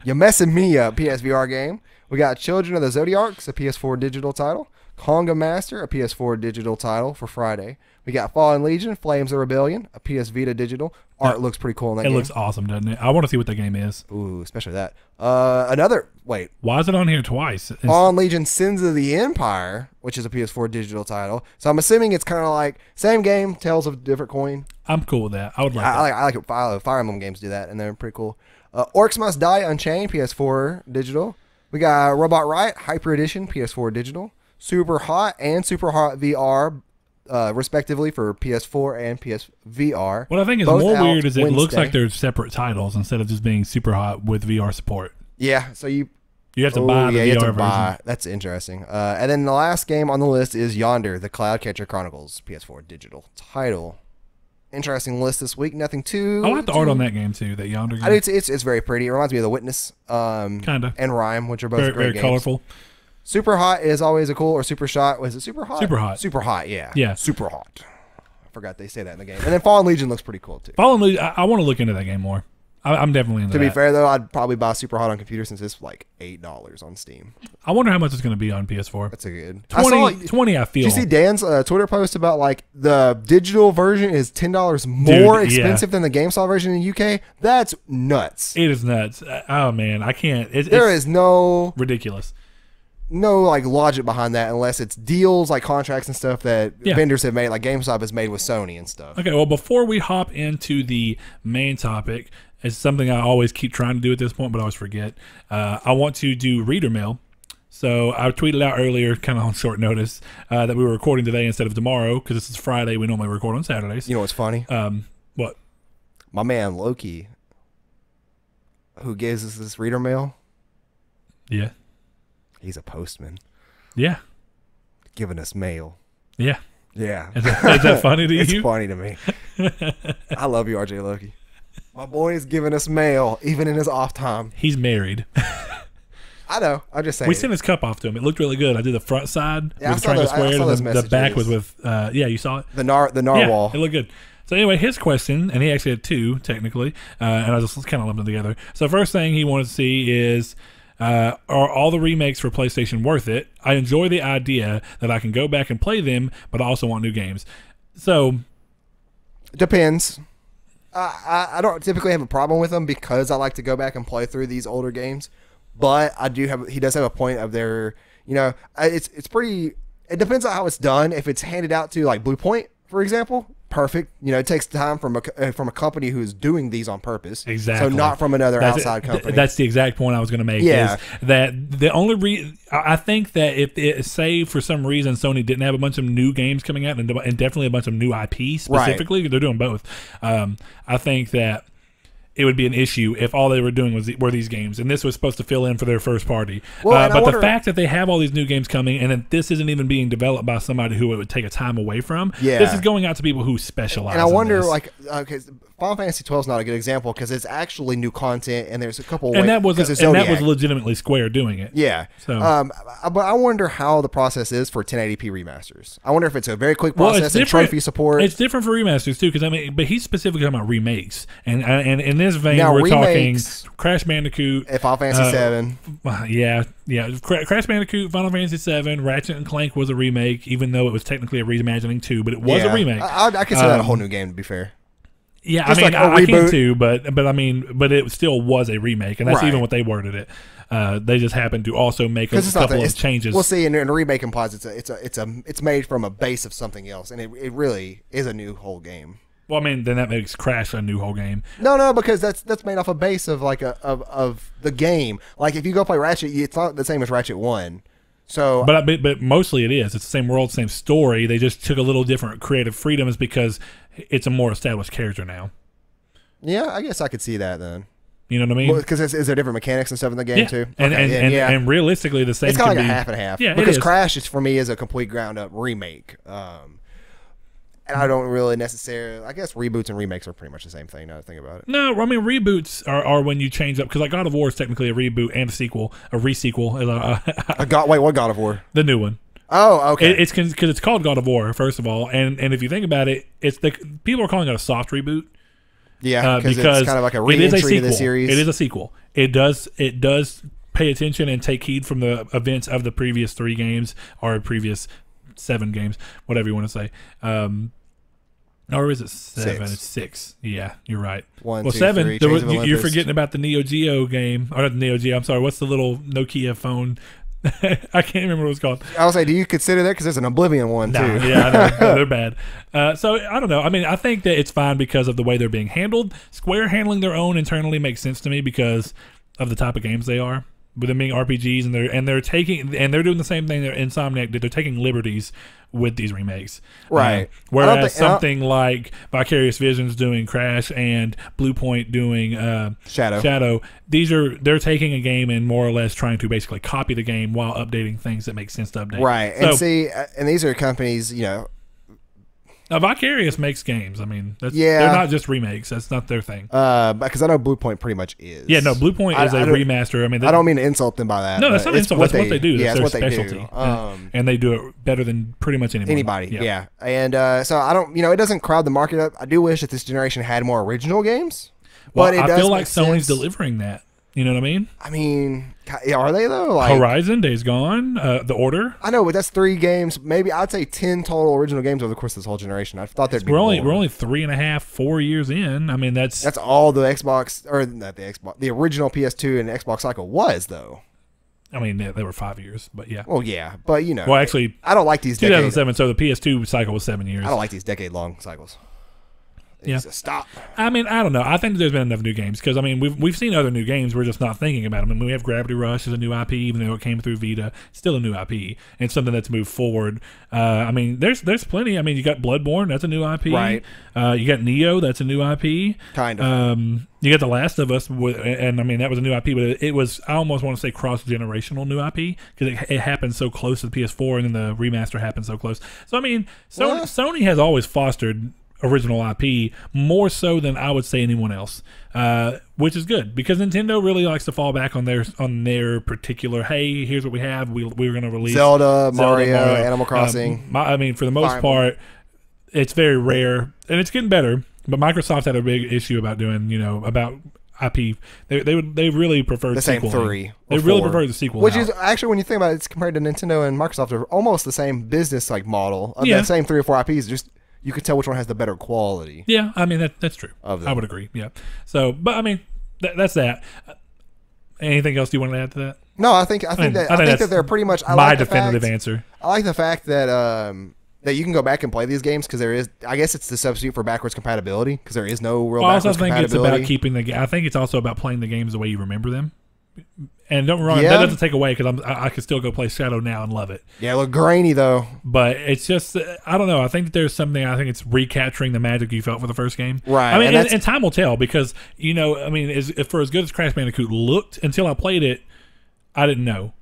You're messing me up, PSVR game. We got Children of the Zodiacs, a PS4 digital title. Conga Master, a PS4 digital title for Friday. We got Fallen Legion, Flames of Rebellion, a PS Vita digital. Art looks pretty cool in that game. It looks awesome, doesn't it? I want to see what that game is. Ooh, especially that. Why is it on here twice? Fallen Legion Sins of the Empire, which is a PS4 digital title. So I'm assuming it's kind of like same game, Tales of a Different Coin. I'm cool with that. I would like that. I like it. Fire Emblem games do that, and they're pretty cool. Orcs Must Die Unchained, PS4 digital. We got Robot Riot Hyper Edition, PS4 digital. Super Hot and Super Hot VR respectively, for PS4 and PSVR. What I think is Both more out weird is it looks Wednesday. like they're separate titles instead of just being Super Hot with VR support. Yeah, so you have to buy the you have VR to version. buy. That's interesting. And then the last game on the list is Yonder, the Cloudcatcher Chronicles PS4 digital title. Interesting list this week. Nothing too. I like the art on that game too. That Yonder game. I do. It's very pretty. It reminds me of The Witness, Kinda. and Rhyme, which are both very great very games. colorful. Super Hot is always a cool, or Super Shot. Was it Super Hot? Super Hot. Super Hot. Yeah. Yeah. Super Hot. I forgot they say that in the game. And then Fallen Legion looks pretty cool too. Fallen Legion. I want to look into that game more. I'm definitely into To that. be fair though, I'd probably buy Super Hot on computer since it's like $8 on Steam. I wonder how much it's going to be on PS4. That's a good 20, I feel. Did you see Dan's Twitter post about like the digital version is $10 more expensive than the GameStop version in the UK? That's nuts. It is nuts. Oh man, I can't. There is no ridiculous. No like logic behind that unless it's deals like contracts and stuff that Yeah. vendors have made, like GameStop has made with Sony and stuff. Okay, well, before we hop into the main topic, it's something I always keep trying to do at this point, but I always forget. I want to do reader mail. So I tweeted out earlier, kind of on short notice, that we were recording today instead of tomorrow because this is Friday. We normally record on Saturdays. You know what's funny? What? My man Loki, who gives us this reader mail, Yeah. he's a postman Yeah. giving us mail. Yeah. Yeah. Is that funny to It's you? funny to me. I love you, RJ Loki. My boy is giving us mail even in his off time. He's married. I know. I'm just saying. We sent his cup off to him. It looked really good. I did the front side Yeah, I with the saw triangle those- I square, saw and those the back was messages. with. Yeah, you saw it. the narwhal. Yeah, it looked good. So anyway, his question, and he actually had two technically, and I just kind of lumped them together. So first thing he wanted to see is, are all the remakes for PlayStation worth it? I enjoy the idea that I can go back and play them, but I also want new games. So Depends. I don't typically have a problem with them because I like to go back and play through these older games. But I do have. He does have a point of their. You know, it's pretty. It depends on how it's done. If it's handed out to like Blue Point, for example, perfect. You know, it takes time from a company who's doing these on purpose. Exactly. So not from another outside company. That's the exact point I was going to make. Yeah. Is that the only I think that if it, say for some reason Sony didn't have a bunch of new games coming out and definitely a bunch of new IP specifically, they're doing both. I think that it would be an issue if all they were doing were these games, and this was supposed to fill in for their first party. Well, but the fact that they have all these new games coming, and that this isn't even being developed by somebody who it would take a time away from, this is going out to people who specialize. And I wonder, in this. like, okay, Final Fantasy 12 is not a good example because it's actually new content, and there's a couple. and that was Zodiac. legitimately Square doing it. Yeah. So, but I wonder how the process is for 1080p remasters. I wonder if it's a very quick process and trophy support. It's different for remasters too, because I mean, but he's specifically talking about remakes, and in this vein, Now, we're remakes- talking Crash Bandicoot, Final Fantasy 7. yeah, Crash Bandicoot, Final Fantasy 7, Ratchet and Clank was a remake, even though it was technically a reimagining too, but it was a remake. I consider that a whole new game, to be fair. Yeah, Just I mean, like a I can reboot. too, but I mean, but it still was a remake, and that's Right. even what they worded it. They just happened to also make a Because couple of changes. We'll see. In a remake implies it's made from a base of something else, and it really is a new whole game. Well, I mean, then that makes Crash a new whole game. No, because that's made off a base of like of the game. Like if you go play Ratchet, it's not the same as Ratchet 1. So, But mostly it is. It's the same world, same story. They just took a little different creative freedoms because it's a more established character now. yeah, I guess I could see that then. You know what I mean? Because is there different mechanics and stuff in the game Yeah. too? And, Okay, and realistically, the same it's kind of could like a be- half and half. Yeah, because it is. Crash is for me is a complete ground up remake. And I don't really necessarily. I guess reboots and remakes are pretty much the same thing. Now that I think about it. No, I mean reboots are when you change up because like God of War is technically a reboot and a sequel, a resequel. Wait, what God of War? The new one. Oh, okay. It's because it's called God of War first of all, and if you think about it, it's the people are calling it a soft reboot. Yeah, because it's kind of like a it is a re-entry sequel. to the series. It is a sequel. It does pay attention and take heed from the events of the previous 3 games or previous 7 games, whatever you want to say. Or is it 7? 6. It's 6. Yeah, you're right. 1, Well, 2, 7. 3, You're Chains of Olympus. forgetting about the Neo Geo game, or not the Neo Geo. I'm sorry. What's the little Nokia phone? I can't remember what it's called. I was like, do you consider that? Because there's an Oblivion one too. Yeah, I know. No, they're bad. So I don't know. I mean, I think that it's fine because of the way they're being handled. Square handling their own internally makes sense to me because of the type of games they are. with them being RPGs, and they're doing the same thing that Insomniac did. They're taking liberties with these remakes, right? Whereas something like Vicarious Visions doing Crash and Bluepoint doing Shadow, they're taking a game and more or less trying to basically copy the game while updating things that make sense to update. Right, so, and see, and these are companies, Now, Vicarious makes games. I mean, they're not just remakes. That's not their thing. Because I know Bluepoint pretty much is. Yeah, no, Bluepoint is a remaster. I mean, I don't mean to insult them by that. No, that's not insult. That's what they do. Yeah, that's their their specialty. And they do it better than pretty much anybody. Yeah. And so I don't, it doesn't crowd the market up. I do wish that this generation had more original games. Well, but I feel like Sony's delivering that. You know what I mean? I mean, are they though? Like, Horizon, Days Gone, The Order. I know, but that's 3 games. Maybe I'd say 10 total original games over the course of this whole generation. I thought there'd be we're more. only 3.5, 4 years in. I mean, that's all the Xbox, or not the Xbox, the original PS2 and Xbox cycle was though. I mean, they were 5 years, but yeah. Well, yeah, but well, actually, I don't like these 2007. So the PS2 cycle was 7 years. I don't like these decade-long cycles. Yeah. Stop. I mean, I don't know. I think there's been enough new games because I mean we've seen other new games. We're just not thinking about them. I mean, we have Gravity Rush as a new IP, even though it came through Vita. It's still a new IP and something that's moved forward. I mean, there's plenty. I mean, you got Bloodborne, that's a new IP. Right. You got Neo, that's a new IP. Kind of. You got The Last of Us, and I mean that was a new IP, but it was, I almost want to say, cross-generational new IP because it happened so close to the PS4, and then the remaster happened so close. So I mean, Sony has always fostered original IP more so than I would say anyone else, which is good because Nintendo really likes to fall back on their particular. Hey, here's what we have. We're going to release Zelda, Mario, Animal Crossing. I mean, for the most part, it's very rare, and it's getting better. But Microsoft had a big issue about doing, about IP. They really prefer the same 3. They really prefer the sequel, which is actually, when you think about it, it's compared to Nintendo and Microsoft, are almost the same business model of that same 3 or 4 IPs. Just you can tell which one has the better quality. Yeah, I mean that's true. I would agree. Yeah. So, but I mean that's that. Anything else you want to add to that? No, I think that they're pretty much my definitive answer. I like the fact that that you can go back and play these games because there is, I guess it's the substitute for backwards compatibility because there is no real backwards compatibility. I also think it's about keeping I think it's also about playing the games the way you remember them. And don't get me wrong, that doesn't take away because I could still go play Shadow now and love it. Yeah, look grainy though. But it's just, I don't know. I think that there's something. I think it's recapturing the magic you felt for the first game. Right. I mean, and time will tell because I mean, for as good as Crash Bandicoot looked until I played it, I didn't know.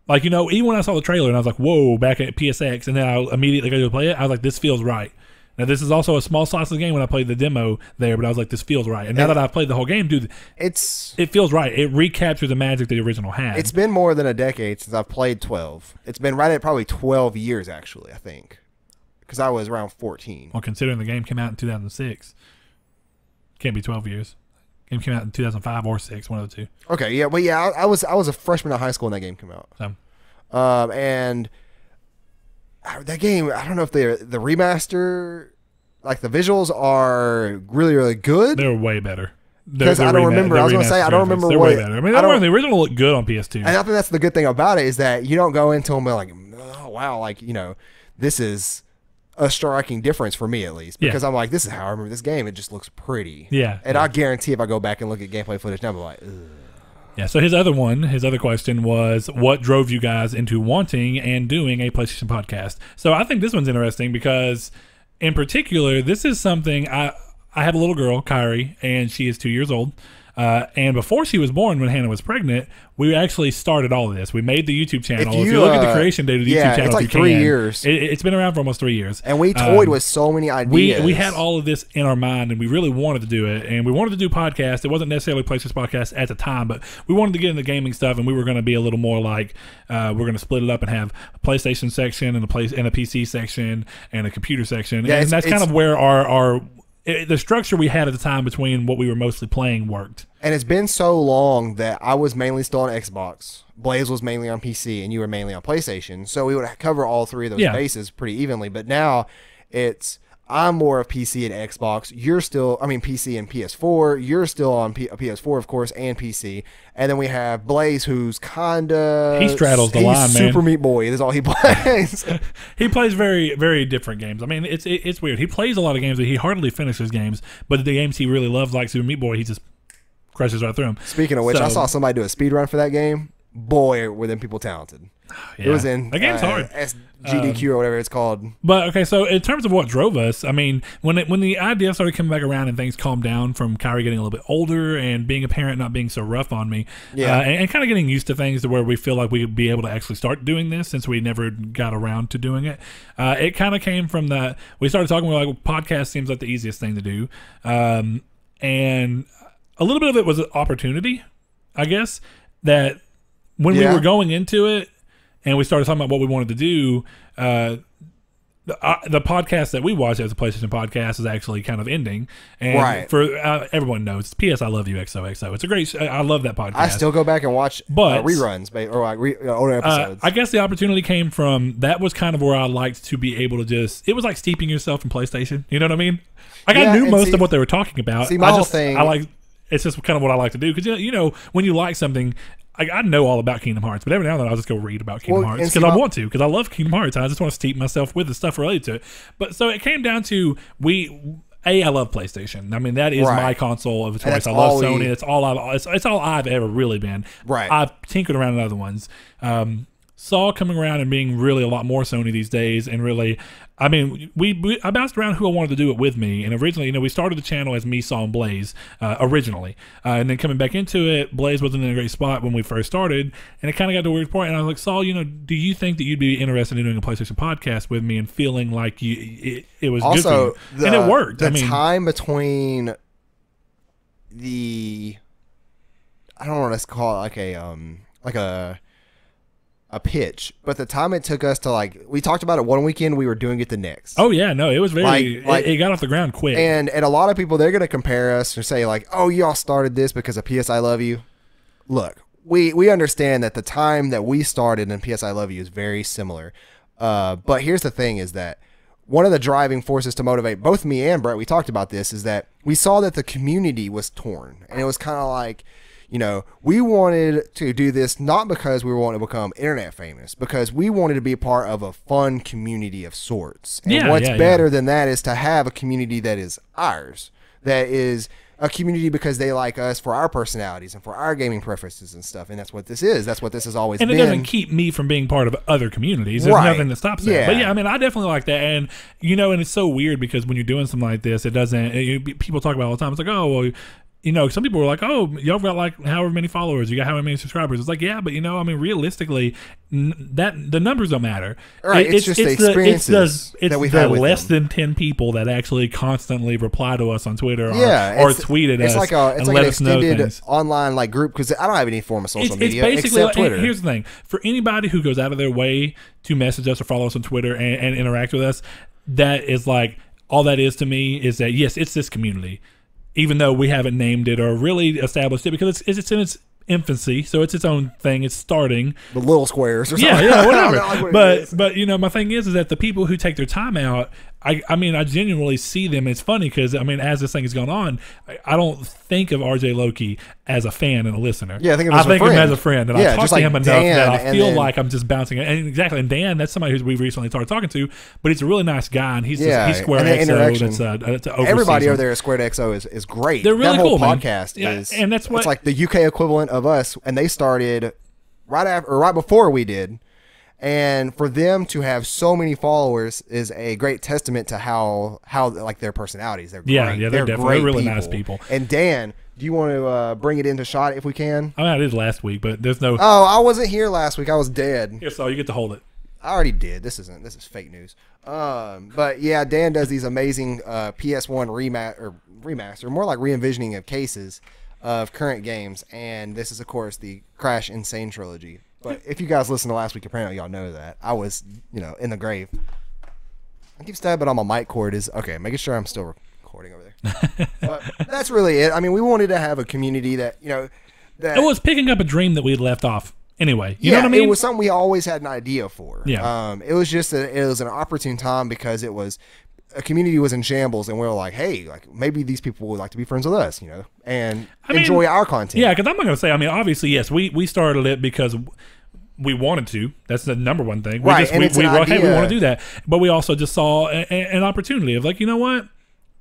Like even when I saw the trailer and I was like, whoa, back at PSX, and then I immediately go to play it, I was like, this feels right. Now, this is also a small slice of the game when I played the demo there, but I was like, this feels right. And now that I've played the whole game, dude, it feels right. It recaptures the magic the original had. It's been more than a decade since I've played 12. It's been right at probably 12 years, actually, I think. Because I was around 14. Well, considering the game came out in 2006, can't be 12 years. Game came out in 2005 or 6, one of the two. Okay, yeah. Well, yeah, I was a freshman in high school when that game came out. And that game, I don't know if the remaster, like the visuals are really, really good. They're way better. Because I don't remember. I was going to say, I don't remember what. Way better. I mean, the original looked good on PS2. And I think that's the good thing about it is that you don't go into them like, oh, wow, like, this is a striking difference for me at least. Because I'm like, this is how I remember this game. It just looks pretty. Yeah. And I guarantee if I go back and look at gameplay footage now, I'm like, ugh. Yeah, so his other question was, what drove you guys into wanting and doing a PlayStation podcast? So I think this one's interesting because, in particular, this is something, I have a little girl, Kyrie, and she is 2 years old. And before she was born, when Hannah was pregnant, we actually started all of this. We made the YouTube channel. If you look at the creation date of the YouTube channel, it's like 3 years. It's been around for almost 3 years. And we toyed with so many ideas. We had all of this in our mind, and we really wanted to do it. And we wanted to do podcasts. It wasn't necessarily PlayStation Podcast at the time, but we wanted to get into gaming stuff, and we were going to be a little more like, we're going to split it up and have a PlayStation section and a PC section and a computer section. Yeah, and that's kind of where the structure we had at the time between what we were mostly playing worked. And it's been so long that I was mainly still on Xbox. Blaze was mainly on PC, and you were mainly on PlayStation. So we would cover all 3 of those bases pretty evenly. But now I'm more of PC and Xbox. You're still, PC and PS4. You're still on PS4, of course, and PC. And then we have Blaze, who's he straddles the line, man. Super Meat Boy. That's all he plays. He plays very, very different games. I mean, it's weird. He plays a lot of games, but he hardly finishes games. But the games he really loves, like Super Meat Boy, he just crushes right through them. Speaking of which, I saw somebody do a speed run for that game. boy, were them people talented. Yeah. It was in that game's hard. SGDQ or whatever it's called. But okay, so in terms of what drove us, I mean, when the idea started coming back around and things calmed down from Kyrie getting a little bit older and being a parent not being so rough on me, and kind of getting used to things to where we feel like we could be able to actually start doing this since we never got around to doing it. It kind of came from that we started talking about like podcast seems like the easiest thing to do, and a little bit of it was an opportunity, I guess, that when we were going into it. And we started talking about what we wanted to do. The podcast that we watch as a PlayStation podcast is actually kind of ending. And for everyone knows, it's PS I Love You XOXO. It's a great. I love that podcast. I still go back and watch reruns or like older episodes. I guess the opportunity came from that was kind of where I liked to be able to just. It was like steeping yourself in PlayStation. You know what I mean? Like I knew most of what they were talking about. See, my whole thing. I like. It's just kind of what I like to do because you know when you like something. I know all about Kingdom Hearts, but every now and then I'll just go read about Kingdom Hearts because I want to, because I love Kingdom Hearts. And I just want to steep myself with the stuff related to it. But so it came down to I love PlayStation. I mean, that is my console of choice. I love Sony. It's all I've ever really been. Right. I've tinkered around in other ones. Saw coming around and being really a lot more Sony these days, and really, I mean, I bounced around who I wanted to do it with me, and originally, you know, we started the channel as me, Saw, and Blaze originally, and then coming back into it, Blaze wasn't in a great spot when we first started, and it kind of got to a weird point, and I was like, Saul, you know, do you think that you'd be interested in doing a PlayStation podcast with me and feeling like it was also good for you? And it worked. The time between I don't want to call it like a pitch, but the time it took us to we talked about it one weekend, we were doing it the next. Oh yeah, no, it was very it got off the ground quick. And a lot of people, they're going to compare us or say like, oh, y'all started this because of PS I Love You. Look, we understand that the time that we started in PS I Love You is very similar. But here's the thing is that one of the driving forces to motivate both me and Brett, we talked about this, is that we saw that the community was torn, and it was kind of like, you know, we wanted to do this not because we wanted to become internet famous, because we wanted to be a part of a fun community of sorts. And what's better than that is to have a community that is ours, that is a community because they like us for our personalities and for our gaming preferences and stuff. And that's what this is. That's what this has always been. And it doesn't keep me from being part of other communities. There's nothing that stops that. But yeah, I mean, I definitely like that. And, you know, and it's so weird because when you're doing something like this, it doesn't, people talk about it all the time. It's like, oh, well, you know, some people were like, oh, y'all got like however many followers, you got however many subscribers. It's like, yeah, but you know, I mean, realistically, the numbers don't matter. Right, it's just the experiences that we've had with less than 10 people that actually constantly reply to us on Twitter or tweet at us. It's like an extended online like group, because I don't have any form of social media except Twitter. Here's the thing. For anybody who goes out of their way to message us or follow us on Twitter and interact with us, that is like, all that is to me is that, yes, it's this community. Even though we haven't named it or really established it, because it's in its infancy, so it's its own thing. It's starting the little squares or something. Yeah, whatever. But you know, my thing is that the people who take their time out, I mean, I genuinely see them. It's funny because I mean, as this thing has gone on, I don't think of RJ Loki as a fan and a listener. Yeah, I think of him as a friend, and I talk to him enough that I feel like I'm just bouncing. And exactly, and Dan, that's somebody who we've recently started talking to, but he's a really nice guy, and he's Square XO. That's everybody over there at Square XO is great. They're really cool. Podcast is, and that's what it's like the UK equivalent of us, and they started right before we did. And for them to have so many followers is a great testament to how like their personalities. They're great. Yeah, they're definitely really nice people. And Dan, do you want to bring it into shot if we can? I mean, I did last week, but there's no. Oh, I wasn't here last week. I was dead. Here, so you get to hold it. I already did. This is fake news. But yeah, Dan does these amazing PS1 remaster, more like re-envisioning of cases of current games, and this is of course the Crash Insane trilogy. But if you guys listened to last week, apparently y'all know that I was, you know, in the grave. I keep stabbing on my mic cord. Is okay, making sure I'm still recording over there. But that's really it. I mean, we wanted to have a community that, you know, that it was picking up a dream that we had left off. Anyway, you know what I mean? It was something we always had an idea for. Yeah. It was just it was an opportune time because it was a community was in shambles, and we were like, hey, like maybe these people would like to be friends with us, you know, and enjoy our content. Yeah, because I'm not going to say. I mean, obviously, yes, we started it because we wanted to. That's the number one thing. We right, we want to do that, but we also just saw an opportunity of like, you know what?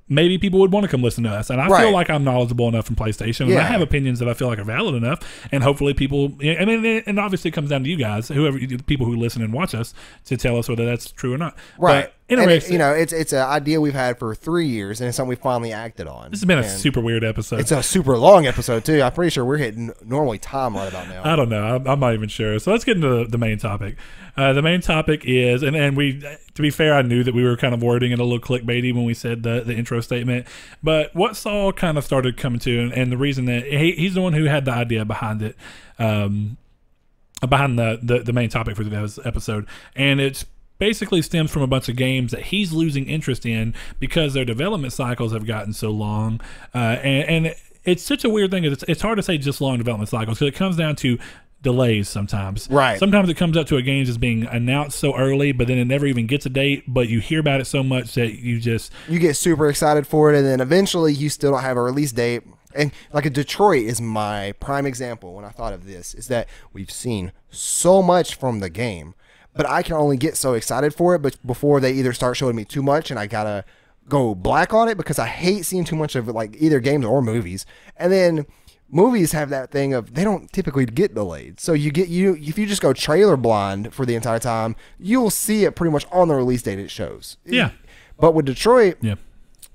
maybe people would want to come listen to us. And I feel like I'm knowledgeable enough from PlayStation, and I have opinions that I feel like are valid enough. And hopefully people, I mean, and obviously it comes down to you guys, whoever, the people who listen and watch us, to tell us whether that's true or not. Right. But anyway, it's an idea we've had for 3 years, and it's something we finally acted on. This has been a super weird episode. It's a super long episode too. I'm pretty sure we're hitting normally time right about now. I don't know. I'm not even sure. So let's get into the main topic. The main topic is, and we, to be fair, I knew that we were kind of wording it a little clickbaity when we said the intro statement. But what Saul kind of started coming to, and the reason that he's the one who had the idea behind it, behind the main topic for today's episode, and it's basically stems from a bunch of games that he's losing interest in because their development cycles have gotten so long, and it's such a weird thing. It's hard to say just long development cycles because it comes down to delays sometimes. Right. Sometimes it comes up to a game that's being announced so early, but then it never even gets a date, but you hear about it so much that you get super excited for it, and then eventually you still don't have a release date. And like a Detroit is my prime example when I thought of this, is that we've seen so much from the game, but I can only get so excited for it but before they either start showing me too much and I gotta go black on it because I hate seeing too much of it, like either games or movies. And then movies have that thing of they don't typically get delayed. So if you just go trailer blind for the entire time, you'll see it pretty much on the release date it shows. Yeah. But with Detroit,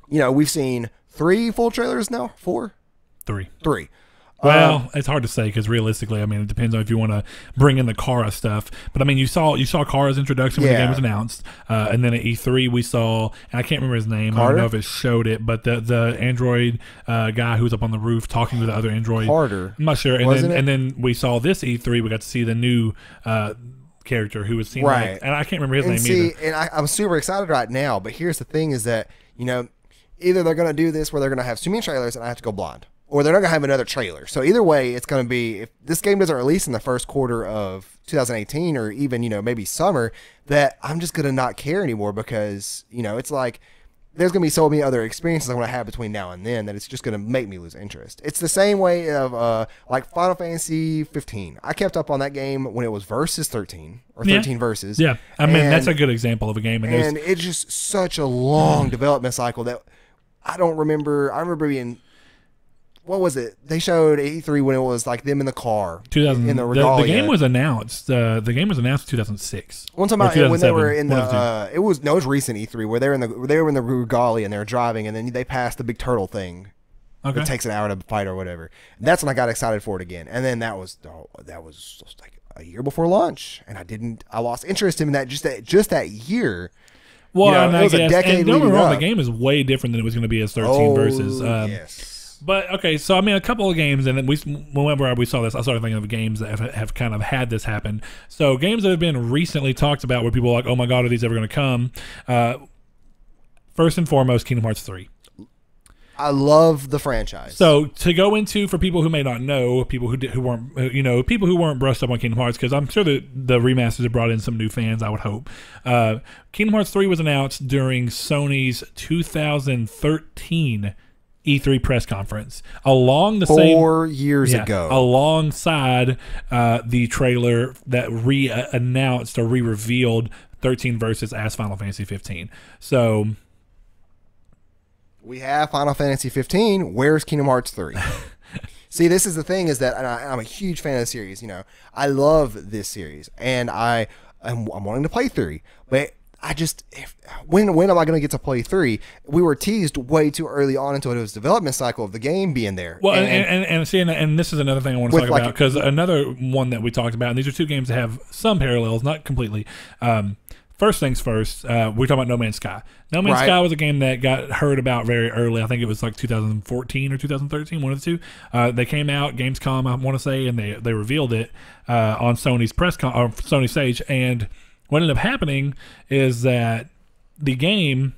we've seen 3 full trailers now. 4? 3. Well, it's hard to say because realistically, I mean, it depends on if you want to bring in the Kara stuff. But I mean, you saw Kara's introduction when the game was announced, and then at E3 we saw, and I can't remember his name. Carter? I don't know if it showed it, but the Android guy who was up on the roof talking to the other Android. Carter. I'm not sure. And then we saw this E3. We got to see the new character who was seen, and I can't remember his name either. And I'm super excited right now. But here's the thing: is that either they're going to do this where they're going to have too many trailers and I have to go blind, or they're not going to have another trailer. So either way, it's going to be, if this game doesn't release in the first quarter of 2018 or even, maybe summer, that I'm just going to not care anymore because, it's like there's going to be so many other experiences I'm going to have between now and then that it's just going to make me lose interest. It's the same way of like Final Fantasy 15. I kept up on that game when it was Versus 13 or 13 Versus. Yeah, I mean, that's a good example of a game. And it's just such a long development cycle that I don't remember. I remember being... What was it? They showed E3 when it was like them in the car. 2000. In the Regalia. The game was announced. The game was announced in 2006. One time when they were in the, it was recent E3 where they were in the Regalia and they were driving and then they passed the big turtle thing. Okay. It takes an hour to fight or whatever. And that's when I got excited for it again. And then that was just like a year before launch, and I lost interest in that just that year. Well, it was a decade. Don't get me wrong, up. The game is way different than it was going to be as 13 Versus. Yes. But okay, so I mean, a couple of games, and then whenever we saw this, I started thinking of games that have kind of had this happen. So games that have been recently talked about where people are like, oh my god, are these ever going to come? First and foremost, Kingdom Hearts 3. I love the franchise. So to go into, for people who may not know, people who weren't brushed up on Kingdom Hearts, because I'm sure that the remasters have brought in some new fans, I would hope. Kingdom Hearts 3 was announced during Sony's 2013 E3 press conference, along the 4 years ago, alongside the trailer that re-announced or re-revealed 13 Versus as Final Fantasy 15. So we have Final Fantasy 15. Where's Kingdom Hearts 3? See, this is the thing, is that I'm a huge fan of the series. I love this series, and I'm wanting to play 3, but I just, when am I going to get to play 3? We were teased way too early on into it was development cycle of the game being there. Well, and this is another thing I want to talk about, because another one that we talked about, and these are two games that have some parallels, not completely. First things first, we're talking about No Man's Sky. No Man's Sky was a game that got heard about very early. I think it was like 2014 or 2013, one of the two. They came out, Gamescom, I want to say, and they revealed it on Sony's Sony stage. And what ended up happening is that the game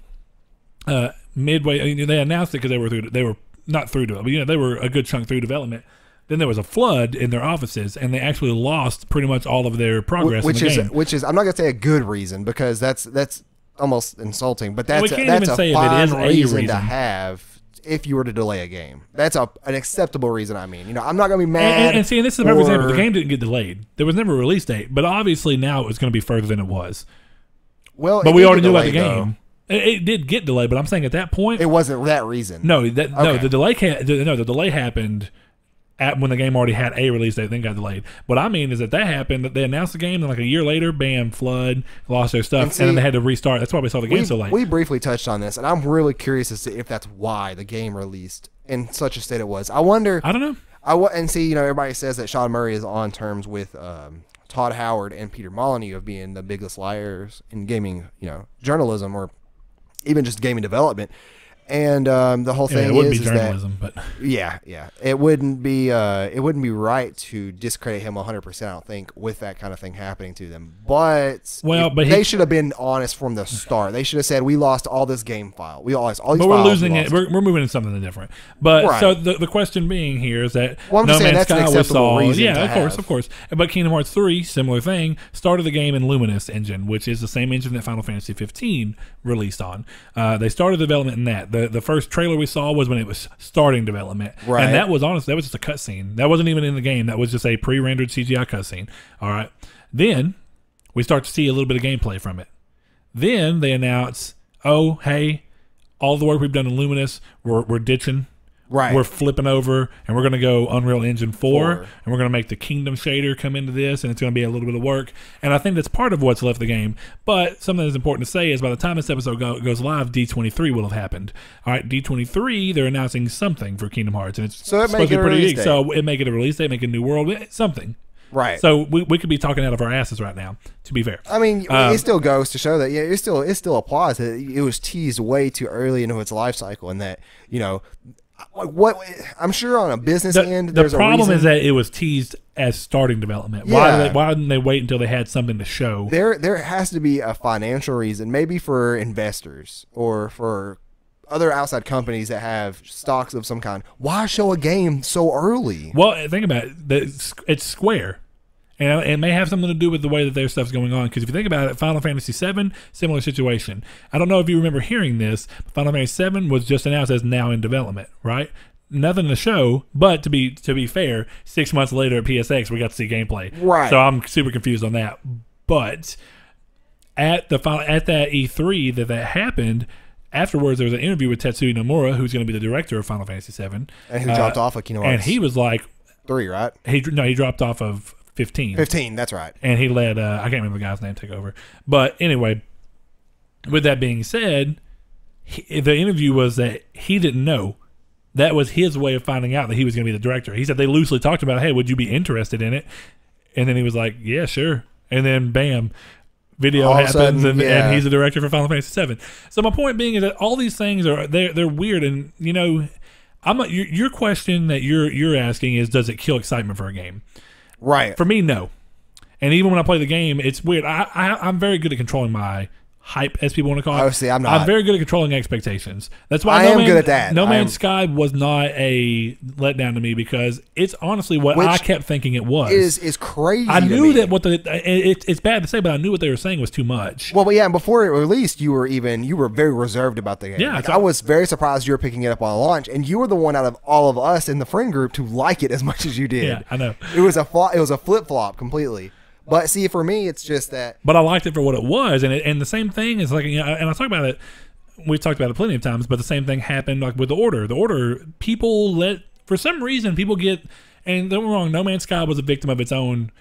midway, they announced it because they were not through development, but they were a good chunk through development. Then there was a flood in their offices, and they actually lost pretty much all of their progress. Which is I'm not gonna say a good reason, because that's almost insulting, but that's a fine reason to have if you were to delay a game. That's an acceptable reason. I mean, I'm not gonna be mad. And see, this is the perfect example. The game didn't get delayed. There was never a release date, but obviously now it's going to be further than it was. Well, but we already knew about the game. It did get delayed, but I'm saying at that point, It wasn't that reason. no, Okay. the delay happened when the game already had a release date, then got delayed. What I mean is that happened, that they announced the game, and like a year later, bam, flood, lost their stuff, and then they had to restart. That's why we saw the game so late. We briefly touched on this, and I'm really curious as to if that's why the game released in such a state it was. I wonder. I don't know. And see, everybody says that Sean Murray is on terms with Todd Howard and Peter Molyneux of being the biggest liars in gaming, journalism or even just gaming development. And the whole thing it wouldn't is be journalism, that, but it wouldn't be right to discredit him 100%. I don't think with that kind of thing happening to them. But they should have been honest from the start. They should have said we lost all this game file. We lost all these. But files, we're losing it. We're moving into something different. But right. So the question being here is that I'm No just saying Man's that's an Sky we acceptable saw. reason Yeah, to of have. course. But Kingdom Hearts 3, similar thing, started the game in Luminous engine, which is the same engine that Final Fantasy 15 released on. They started development in that. The first trailer we saw was when it was starting development. Right. And that was just a cutscene. That wasn't even in the game. That was just a pre-rendered CGI cutscene. All right. Then we start to see a little bit of gameplay from it. Then they announce, oh, hey, all the work we've done in Luminous, we're ditching. Right. We're flipping over, and we're going to go Unreal Engine 4, and we're going to make the Kingdom shader come into this, and it's going to be a little bit of work. And I think that's part of what's left the game. But something that's important to say is by the time this episode goes live, D23 will have happened. All right, D23, they're announcing something for Kingdom Hearts, and it's supposed to be pretty big. So it make it a release date, make it a new world, something. Right. So we could be talking out of our asses right now, to be fair. I mean, it still goes to show that it still applies that it was teased way too early into its life cycle, and that what I'm sure on a business end, there's the problem a reason. is that it was teased as starting development. Yeah. Why didn't they wait until they had something to show? There has to be a financial reason, maybe for investors or for other outside companies that have stocks of some kind. Why show a game so early? Well, think about it. It's Square. And it may have something to do with the way that their stuff's going on. Because if you think about it, Final Fantasy VII, similar situation. I don't know if you remember hearing this. But Final Fantasy VII was just announced as now in development, right? Nothing to show, but to be fair, 6 months later at PSX, we got to see gameplay. Right. So I'm super confused on that. But at that E3 that happened, afterwards there was an interview with Tetsuya Nomura, who's going to be the director of Final Fantasy VII. And who dropped off of Kingdom Hearts. And he was like... 3, right? He dropped off of 15. 15, that's right. And he let, I can't remember the guy's name, take over. But anyway, with that being said, the interview was that he didn't know. That was his way of finding out that he was going to be the director. He said they loosely talked about, hey, would you be interested in it? And then he was like, yeah, sure. And then, bam, video All of a happens, sudden, and he's the director for Final Fantasy VII. So my point being is that all these things they're weird, and I'm not, your question that you're asking is, does it kill excitement for a game? Right. For me, no. And even when I play the game, it's weird. I'm very good at controlling my hype, as people want to call it. Obviously, I'm not. I'm very good at controlling expectations. That's why I am good at that. No Man's Sky was not a letdown to me because it's honestly what I kept thinking it was. Is crazy. I knew to me. that it's bad to say, but I knew what they were saying was too much. Well, but yeah, and before it released, you were very reserved about the game. Yeah, I was very surprised you were picking it up on launch, and you were the one out of all of us in the friend group to like it as much as you did. Yeah, I know. It was a flip flop completely. But see, for me, it's just that. But I liked it for what it was, and the same thing is like, and I talk about it. We've talked about it plenty of times, but the same thing happened like with the Order. The Order, for some reason, people get, and don't get me wrong, No Man's Sky was a victim of its own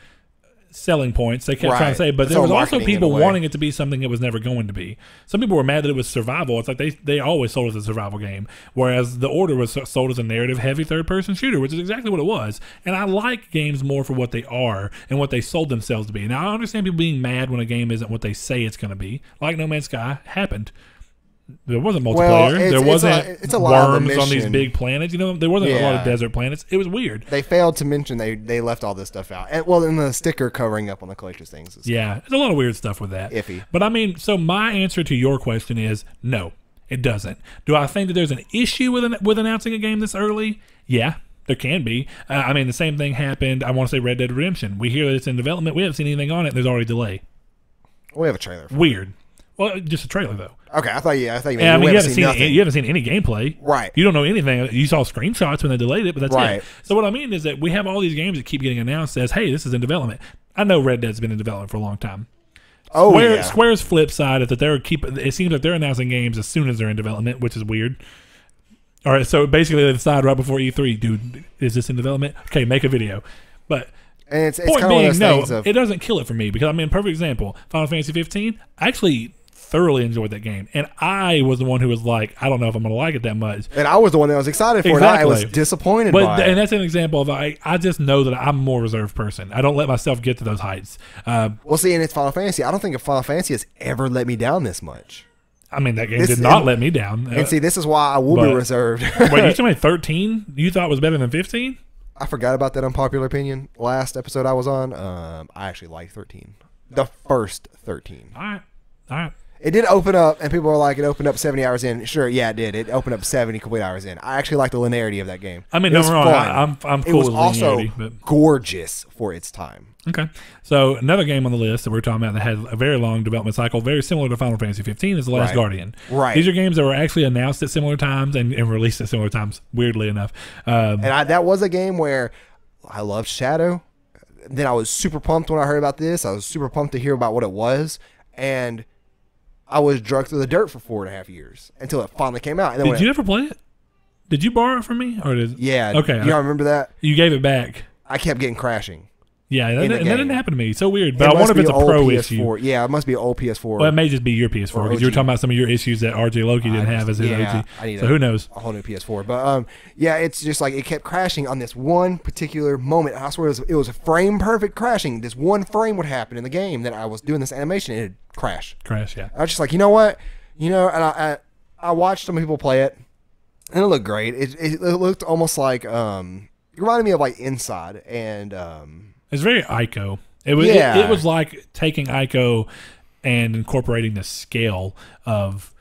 selling points. They kept trying to say, but there was also people wanting it to be something it was never going to be. Some people were mad that it was survival. It's like they always sold it as a survival game, whereas the Order was sold as a narrative-heavy third-person shooter, which is exactly what it was. And I like games more for what they are and what they sold themselves to be. Now, I understand people being mad when a game isn't what they say it's going to be. Like No Man's Sky happened. There wasn't multiplayer. There wasn't it's a lot worms of the on these mission. big planets. There wasn't a lot of desert planets. It was weird. They failed to mention they left all this stuff out. And, in the sticker covering up on the collector's things. Yeah, there's a lot of weird stuff with that. Iffy. But I mean, so my answer to your question is no, it doesn't. Do I think that there's an issue with announcing a game this early? Yeah. There can be. I mean, the same thing happened. I want to say Red Dead Redemption. We hear that it's in development. We haven't seen anything on it. There's already delay. We have a trailer. Weird. Well, just a trailer though. Okay, I thought you. Yeah, I mean, you haven't seen any gameplay. Right. You don't know anything. You saw screenshots when they delayed it, but that's right. it. So what I mean is that we have all these games that keep getting announced as, hey, this is in development. I know Red Dead's been in development for a long time. Oh, yeah. Square's flip side is that it seems like they're announcing games as soon as they're in development, which is weird. All right, so basically they decide right before E3, dude, is this in development? Okay, make a video. But And it's point kind being, of one of those things of it doesn't kill it for me because I mean, perfect example, Final Fantasy 15. I actually thoroughly enjoyed that game, and I was the one who was like, I don't know if I'm going to like it that much. and I was the one that was excited for it. I was disappointed by it. And that's an example of I just know that I'm a more reserved person. I don't let myself get to those heights. Well, see, and it's Final Fantasy. I don't think Final Fantasy has ever let me down this much. I mean, that game did not let me down. And see, this is why I will be reserved. Wait, you told me 13 you thought was better than 15? I forgot about that unpopular opinion. Last episode I was on, I actually liked 13. The first 13. All right. It did open up, and people were like, it opened up 70 hours in. Sure, yeah, it did. It opened up 70 complete hours in. I actually like the linearity of that game. I mean, don't get me wrong. I'm cool with linearity. It was also gorgeous for its time. Okay. So another game on the list that we're talking about that had a very long development cycle, very similar to Final Fantasy 15, is The Last Guardian. Right. These are games that were actually announced at similar times and released at similar times, weirdly enough. That was a game where I loved Shadow. Then I was super pumped when I heard about this. I was super pumped to hear about what it was. And I was drugged through the dirt for 4.5 years until it finally came out. And then did you ever play it? Did you borrow it from me? Yeah. Okay. You don't remember that? You gave it back. I kept getting crashing. Yeah, that didn't happen to me. So weird. But I wonder if it's a pro PS4. issue. Yeah, it must be an old PS4. Well, it may just be your PS4 because you were talking about some of your issues that RJ Loki didn't have as his OG. So who knows? A whole new PS4. But yeah, it's just like it kept crashing on this one particular moment. I swear it was a frame perfect crashing. This one frame would happen in the game that I was doing this animation and it'd crash. Yeah. I was just like, you know what? And I watched some people play it and it looked great. It looked almost like it reminded me of like Inside and it's very Ico. It was like taking Ico and incorporating the scale of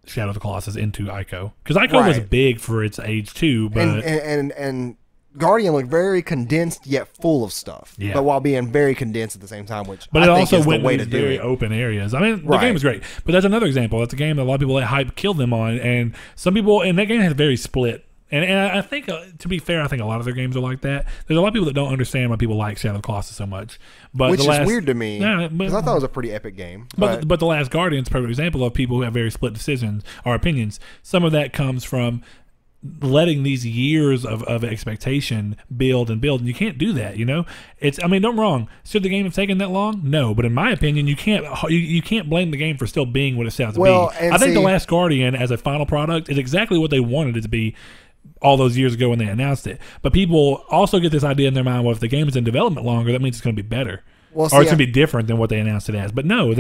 Shadow of the Colossus into Ico. Because Ico was big for its age too, but and Guardian looked very condensed yet full of stuff. Yeah. But while being very condensed at the same time, but it also went to these very open areas. I mean, the game was great. But that's another example. That's a game that a lot of people let hype kill them on, and some people and that game has very split. And I think, to be fair, I think a lot of their games are like that. There's a lot of people that don't understand why people like Shadow of the Colossus so much. Which is weird to me, because I thought it was a pretty epic game. But The Last Guardian is a perfect example of people who have very split decisions or opinions. Some of that comes from letting these years of expectation build, and you can't do that. Don't get me wrong. Should the game have taken that long? No, but in my opinion, you can't blame the game for still being what it sounds to be. I think The Last Guardian as a final product is exactly what they wanted it to be all those years ago when they announced it. But people also get this idea in their mind, well, if the game is in development longer, that means it's going to be better. Or it's going to be different than what they announced it as. But no,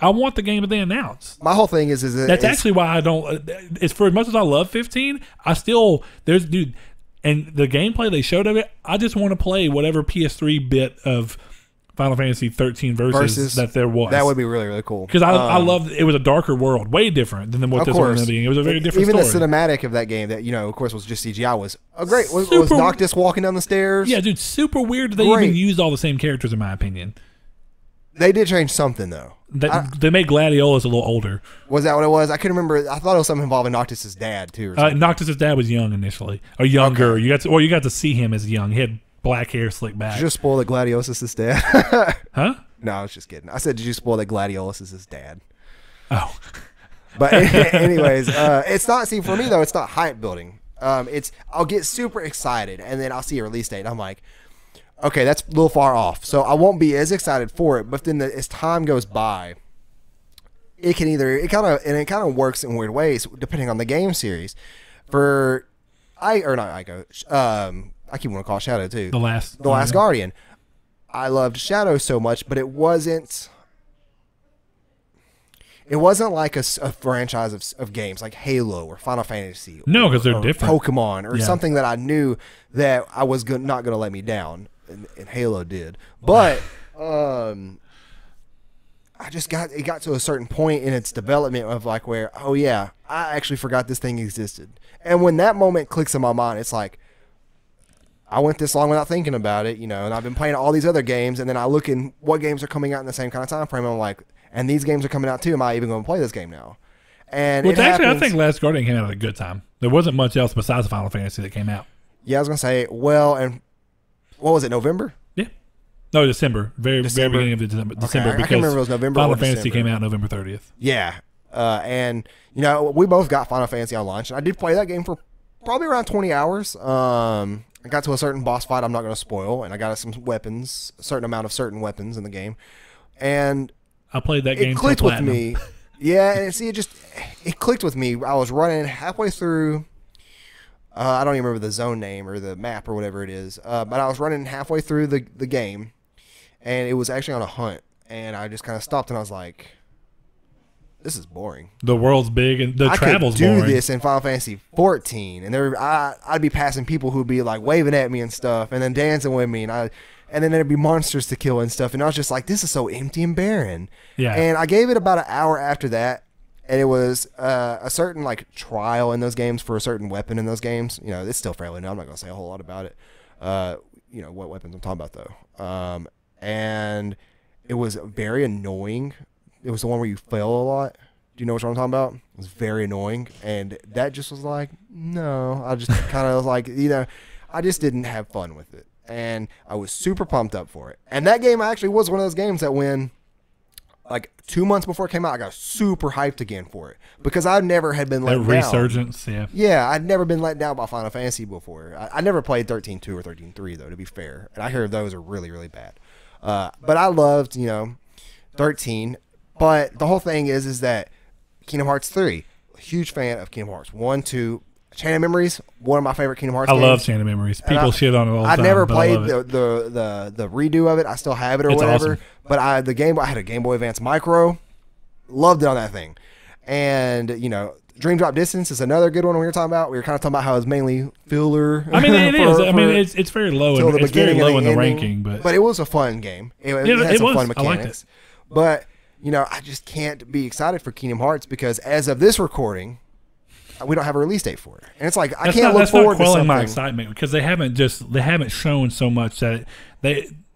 I want the game that they announced. My whole thing is that's actually why I don't. It's for as much as I love 15, and the gameplay they showed of it, I just want to play whatever PS3 bit of Final Fantasy 13 versus that there was. That would be really, really cool. Because I loved it. Was a darker world, way different than what this one was being. It was a very different story. Even the cinematic of that game that, of course, was just CGI was great. Was Noctis walking down the stairs? Yeah, dude, super weird that they even used all the same characters, in my opinion. They did change something, though. They made Gladiolus a little older. Was that what it was? I couldn't remember. I thought it was something involving Noctis' dad, too. Or Noctis' dad was young initially. Or younger. Okay. You got to see him as young. He had black hair slicked back. Did you just spoil that Gladiolus' is dad? Huh? No, I was just kidding. I said, did you spoil that Gladiolus is his dad? Oh. But anyways, it's not, for me though, it's not hype building. I'll get super excited and then I'll see a release date and I'm like, okay, that's a little far off. So I won't be as excited for it, but then as time goes by, it kind of works in weird ways depending on the game series. I keep wanting to call it Shadow too. The Last Guardian. I loved Shadow so much, but it wasn't like a franchise of games like Halo or Final Fantasy. No, because they're different. Pokemon or something that I knew that I was not going to let me down, and Halo did. But it got to a certain point in its development of like where, oh yeah, I actually forgot this thing existed. And when that moment clicks in my mind, it's like, I went this long without thinking about it, and I've been playing all these other games, and then I look in what games are coming out in the same kind of time frame, and I'm like, and these games are coming out too. Am I even going to play this game now? And I think Last Guardian came out at a good time. There wasn't much else besides Final Fantasy that came out. Yeah, I was going to say, and what was it, November? Yeah. No, December. Very December? beginning of December. I can't remember if it was November Final or Fantasy December. came out November 30th. Yeah. And, you know, we both got Final Fantasy on launch. And I did play that game for probably around 20 hours. I got to a certain boss fight I'm not going to spoil. And I got some weapons, a certain amount of certain weapons in the game. And I played that game it clicked till with platinum. me. Yeah, and see, it clicked with me. I was running halfway through. I don't even remember the zone name or the map or whatever it is. But I was running halfway through the game, and it was actually on a hunt. And I just kind of stopped, and I was like, "This is boring. The world's big, and the travel's I could do boring. this in Final Fantasy 14, and I'd be passing people who'd be like waving at me and stuff, and then dancing with me, and then there'd be monsters to kill and stuff, and I was just like, this is so empty and barren. Yeah. And I gave it about an hour after that, and it was a certain like trial in those games for a certain weapon in those games. You know, it's still fairly new. I'm not gonna say a whole lot about it. You know what weapons I'm talking about though. And it was very annoying. It was the one where you fail a lot. Do you know what I'm talking about? It was very annoying, and that just was like, no. I just kind of was like, you know, I just didn't have fun with it, and I was super pumped up for it. And that game actually was one of those games that when, like 2 months before it came out, I got super hyped again for it because I never had been let That down. resurgence, yeah. Yeah, I'd never been let down by Final Fantasy before. I never played 13.2 or 13.3 though, to be fair, and I hear those are really, really bad. But I loved, you know, 13. But the whole thing is that Kingdom Hearts 3, huge fan of Kingdom Hearts 1, 2, Chain of Memories, one of my favorite Kingdom Hearts games. I love Chain of Memories. People shit on it all the time. I never but I played love it. the redo of it. I still have it or It's whatever. awesome. But I had a Game Boy Advance Micro. Loved it on that thing. And, you know, Dream Drop Distance is another good one we were talking about. We were kind of talking about how it's mainly filler. I mean, it is. I mean, it's very low. till the It's very beginning low and in the ending. ranking, but it was a fun game. It Yeah, had it some was. fun I liked mechanics. it. But, you know, I just can't be excited for Kingdom Hearts because as of this recording, we don't have a release date for it. And it's like, I can't look forward to quelling something. my excitement because they haven't shown so much that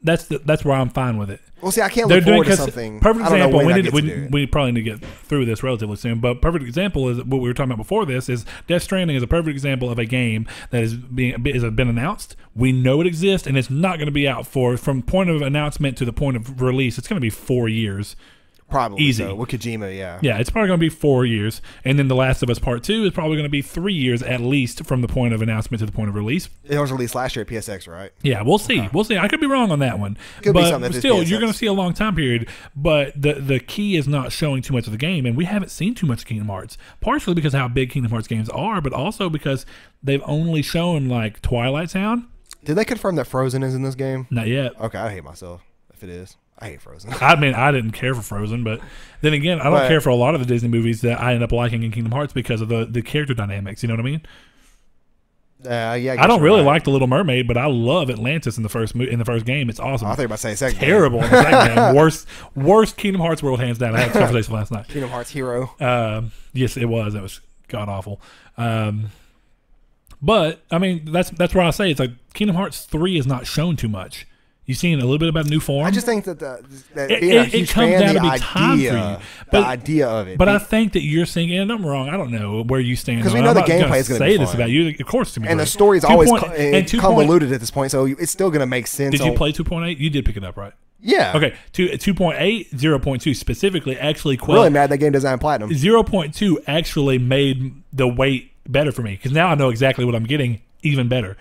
that's where I'm fine with it. Well, see, I can't They're look doing forward to 'cause something. perfect I don't know example. when I get to do it. We probably need to get through this relatively soon. But perfect example is what we were talking about before. This is Death Stranding is a perfect example of a game that has been announced. We know it exists, and it's not going to be out from point of announcement to the point of release. It's going to be 4 years. Probably Easy. so. With Kojima, yeah. Yeah, it's probably going to be 4 years. And then The Last of Us Part 2 is probably going to be 3 years at least from the point of announcement to the point of release. It was released last year at PSX, right? Yeah, we'll see. We'll see. I could be wrong on that one. Could be but something if it's still, PSX. you're going to see a long time period. But the key is not showing too much of the game. And we haven't seen too much Kingdom Hearts. Partially because of how big Kingdom Hearts games are, but also because they've only shown like Twilight Sound. Did they confirm that Frozen is in this game? Not yet. Okay, I hate myself if it is. I hate Frozen. I mean, I didn't care for Frozen, but then again, I don't care for a lot of the Disney movies that I end up liking in Kingdom Hearts because of the character dynamics. You know what I mean? Yeah. I don't really like The Little Mermaid, but I love Atlantis in the first game. It's awesome. I thought you were about to say second. Terrible in the second game. Worst Kingdom Hearts world hands down. I had this conversation last night. Kingdom Hearts Hero. Yes, it was. It was god awful. But I mean, that's where I say it's like Kingdom Hearts 3 is not shown too much. You've seen a little bit about a new form. I just think that being a huge comes fan, down the to be time for you. idea, But- the idea of it. But I think that you're seeing, and I'm wrong. I don't know where you stand. 'Cause we on it. know I'm the not gonna gameplay is gonna say be this fun. about you. Of course, it's gonna be and great. the story's 2 always point- and 2 point- convoluted at this point, so it's still going to make sense. Did you play 2.8? You did pick it up, right? Yeah. Okay. 2.8, 0.2 specifically actually. Really mad that game doesn't have platinum. 0.2 actually made the wait better for me because now I know exactly what I'm getting even better.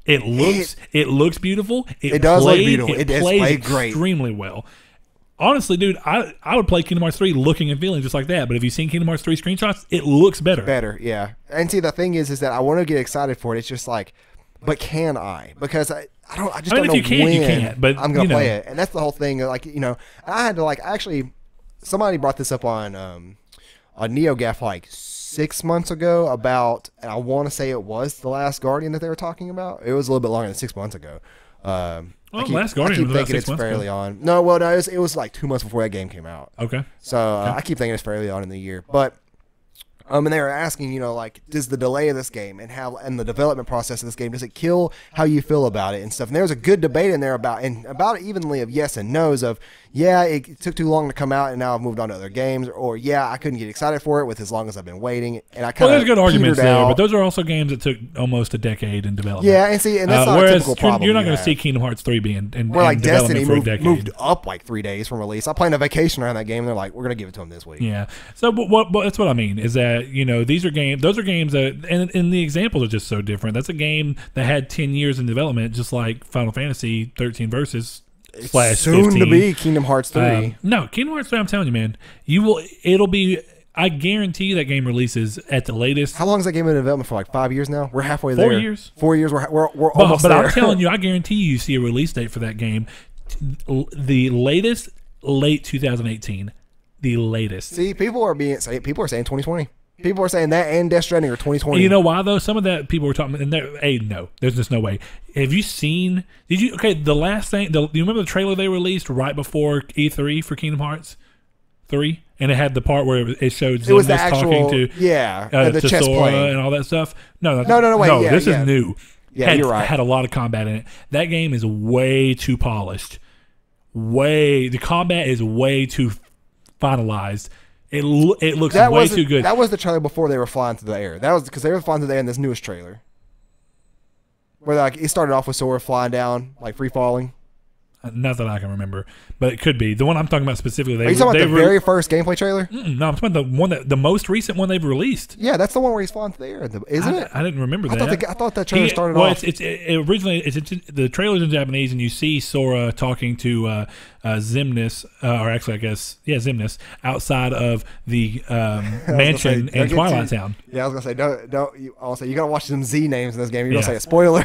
It looks beautiful. It does look beautiful. It does plays play great. extremely well. Honestly, dude, I would play Kingdom Hearts 3 looking and feeling just like that. But if you've seen Kingdom Hearts 3 screenshots, it looks better. Better, yeah. And see, the thing is that I want to get excited for it. It's just like, but can I? Because I just I mean, don't know if you can, when you can't, but, I'm going you to play know. it. And that's the whole thing. Like, you know, I had to like actually, somebody brought this up on NeoGaf like 6 months ago about, and I want to say it was The Last Guardian that they were talking about. It was a little bit longer than 6 months ago. Last Guardian I keep was about thinking 6 it's months fairly ago. on. No, well, no, it was like 2 months before that game came out. Okay. So I keep thinking it's fairly on in the year. But And they were asking, like, does the delay of this game and the development process of this game, does it kill how you feel about it and stuff? And there was a good debate in there about evenly of yes and no's of, yeah, it took too long to come out and now I've moved on to other games, or yeah, I couldn't get excited for it with as long as I've been waiting. And I kind of there's good arguments there, but those are also games that took almost a decade in development. Yeah, and that's not a typical problem. You're not going to see Kingdom Hearts 3 being in like development Destiny for a decade. moved up like 3 days from release. I played a vacation around that game, and they're like, we're going to give it to them this week. Yeah. So but that's what I mean is that, those are games that, and the examples are just so different. That's a game that had 10 years in development, just like Final Fantasy 13 Versus / soon 15. to be Kingdom Hearts 3. No, Kingdom Hearts 3, I'm telling you, man, I guarantee that game releases at the latest. How long has that game been in development for? Like 5 years now? We're halfway there. 4 years. 4 years. We're almost but there. I'm telling you, I guarantee you see a release date for that game. The latest, late 2018. The latest. See, people are saying 2020. People are saying that and Death Stranding are 2020. You know why though? Some of that people were talking, and no, there's just no way. Have you seen? The last thing? You remember the trailer they released right before E3 for Kingdom Hearts 3, and it had the part where it showed Xemnas talking to the to chess Sora plane and all that stuff. No, wait, this is new. Yeah, you're right. Had a lot of combat in it. That game is way too polished. The combat is way too finalized. It looks way too good. That was the trailer before they were flying through the air. That was because they were flying through the air in this newest trailer, where it started off with Sora flying down, like free falling. Not that I can remember, but it could be the one I'm talking about specifically. Are you talking about the very first gameplay trailer? No, I'm talking about the most recent one they've released. Yeah, that's the one where he's flying through the air, isn't it? I didn't remember that. I thought that trailer started off. Originally the trailer's in Japanese, and you see Sora talking to Xemnas, or actually, I guess, Xemnas, outside of the mansion in Twilight Town. Yeah, I was gonna say, don't. You gotta watch some Z names in this game. You're gonna say a spoiler.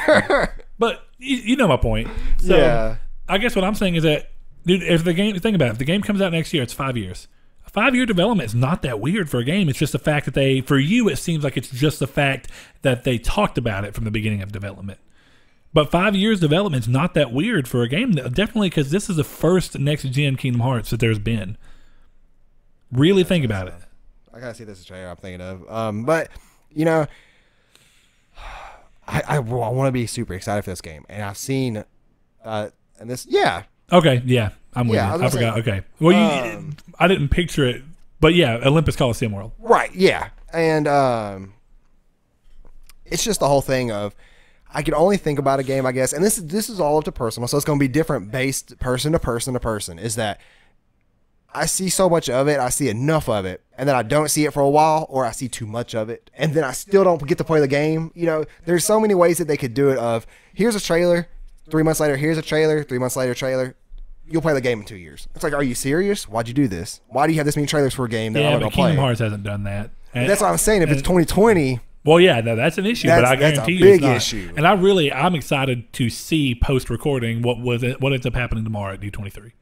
But you know my point. So, yeah. I guess what I'm saying is that, dude, think about it. If the game comes out next year, it's 5 years. A 5-year development is not that weird for a game. It's just the fact that for you, it seems like it's just the fact that they talked about it from the beginning of development. But 5 years development is not that weird for a game. Definitely because this is the first next-gen Kingdom Hearts that there's been. Really think about it. I gotta see this trailer I'm thinking of. But, I want to be super excited for this game. And I've seen... And this, okay, yeah, I'm with you. I forgot. Okay, well, I didn't picture it, but yeah, Olympus Coliseum World, right? Yeah, and it's just the whole thing of I can only think about a game, I guess, and this is all up to personal, so it's going to be different based person to person to person. Is that I see so much of it, I see enough of it, and then I don't see it for a while, or I see too much of it, and then I still don't get to play the game. There's so many ways that they could do it. Of here's a trailer. 3 months later, here's a trailer. 3 months later, trailer. You'll play the game in 2 years. It's like, are you serious? Why'd you do this? Why do you have this many trailers for a game that I'm going to play? Kingdom Hearts hasn't done that. And that's what I'm saying. If it's 2020, well, yeah, no, that's an issue. But I guarantee you, it's not. That's a big issue. And I'm excited to see post recording what ends up happening tomorrow at D23.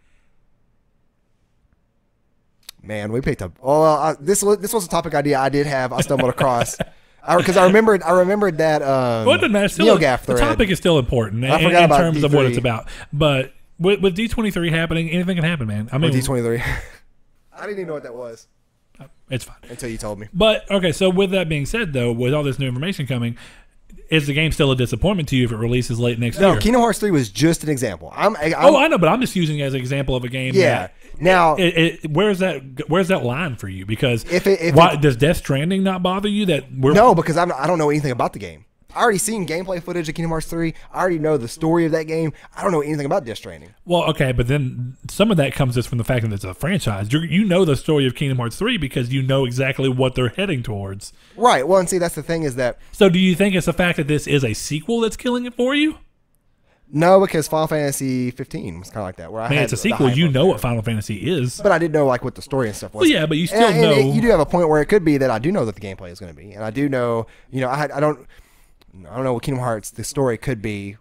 Man, we picked up. Well, this was a topic idea I did have. I stumbled across. Because I remembered that well, it doesn't matter. The topic is still important in terms D3. of what it's about. But with D23 happening, anything can happen, man. I mean, D23. I didn't even know what that was. It's fine until you told me. But okay, so with that being said, though, with all this new information coming, is the game still a disappointment to you if it releases late next year? No, Kingdom Hearts 3 was just an example. I know, but I'm just using it as an example of a game. Yeah. Now, where's that line for you? Because does Death Stranding not bother you? No, because I don't know anything about the game. I already seen gameplay footage of Kingdom Hearts 3. I already know the story of that game. I don't know anything about Death Stranding. Well, okay, but then some of that comes just from the fact that it's a franchise. You know the story of Kingdom Hearts 3 because you know exactly what they're heading towards. Right. Well, and see, that's the thing is that... So do you think it's the fact that this is a sequel that's killing it for you? No, because Final Fantasy 15 was kind of like that. Where it's a sequel. You know what Final Fantasy is. But I didn't know what the story and stuff was. Well, yeah, but you still know... you do have a point where it could be that I do know that the gameplay is going to be. And I do know... I don't know what Kingdom Hearts, the story could be.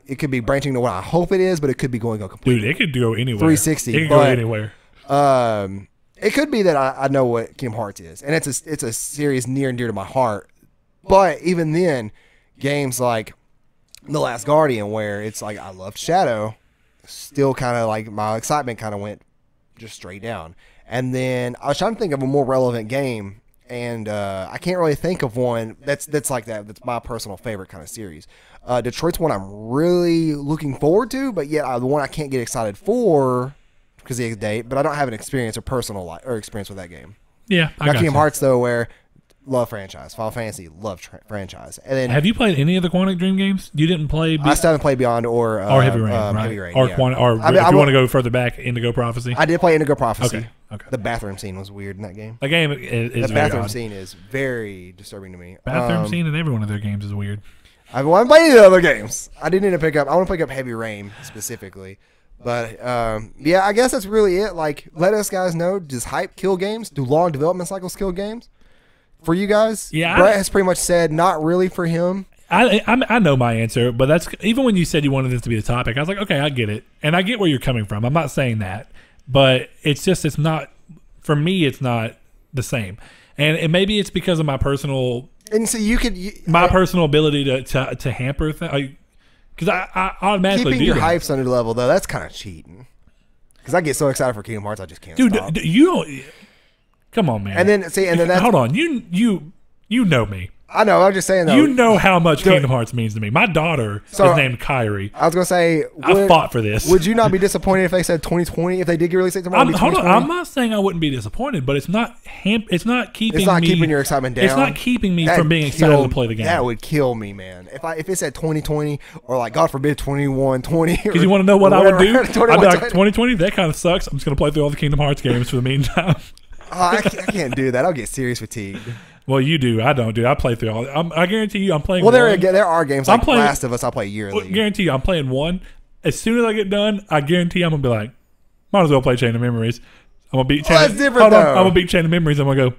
It could be branching to what I hope it is, but it could be going completely. Dude, it could go anywhere. 360. It could go anywhere. It could be that I know what Kingdom Hearts is. And it's a series near and dear to my heart. But even then, games like The Last Guardian, where it's like I loved Shadow, still kind of like my excitement kind of went just straight down. And then I was trying to think of a more relevant game. and I can't really think of one that's like that. That's my personal favorite kind of series. Detroit's one I'm really looking forward to, but yet the one I can't get excited for because of the date. But I don't have an experience or personal experience with that game. Yeah, I got Kingdom you. Hearts though, where love franchise, Final Fantasy, love franchise. And then Have you played any of the Quantic Dream games? You didn't play. I still haven't played Beyond or Heavy Rain, right? Heavy Rain, or yeah. if you want to go further back, Indigo Prophecy. I did play Indigo Prophecy. Okay. The bathroom scene was weird in that game. The game is The very bathroom odd. scene is very disturbing to me. Bathroom scene in every one of their games is weird. I haven't played the other games. I did need to pick up. I want to pick up Heavy Rain specifically. But yeah, I guess that's really it. Like, let us guys know. Does hype kill games? Do long development cycles kill games? For you guys? Yeah, Brett has pretty much said not really for him. I know my answer, but that's even when you said you wanted this to be the topic, I was like, okay, I get it, and I get where you're coming from. I'm not saying that, but it's not for me. It's not the same, and maybe it's because of my personal And so you could personal ability to hamper things. Because I automatically keeping do your that. hypes under the level though. That's kind of cheating. Because I get so excited for Kingdom Hearts, I just can't Dude, stop. you don't. Come on, man. And then that's, hold on. You know me. I know. I'm just saying though. You know how much Kingdom Hearts means to me. My daughter is named Kyrie. I was gonna say I fought for this. Would you not be disappointed if they said 2020? If they did release it tomorrow? Hold on. I'm not saying I wouldn't be disappointed, but it's not keeping your excitement down. It's not keeping me from being excited to play the game. That would kill me, man. If it said 2020 or like God forbid 2120. Because you want to know what I would do? I'd be like 2020. 2020. That kind of sucks. I'm just gonna play through all the Kingdom Hearts games for the meantime. I can't do that. I'll get serious fatigue. Well, you do. I don't, dude. I play through all. I guarantee you, I'm playing. Well, one. there are games like Last of Us. I play yearly. Well, guarantee you, I'm playing one. As soon as I get done, I guarantee I'm gonna be like, might as well play Chain of Memories. I'm gonna beat. That's different, I'm though. gonna beat Chain of Memories. I'm gonna go.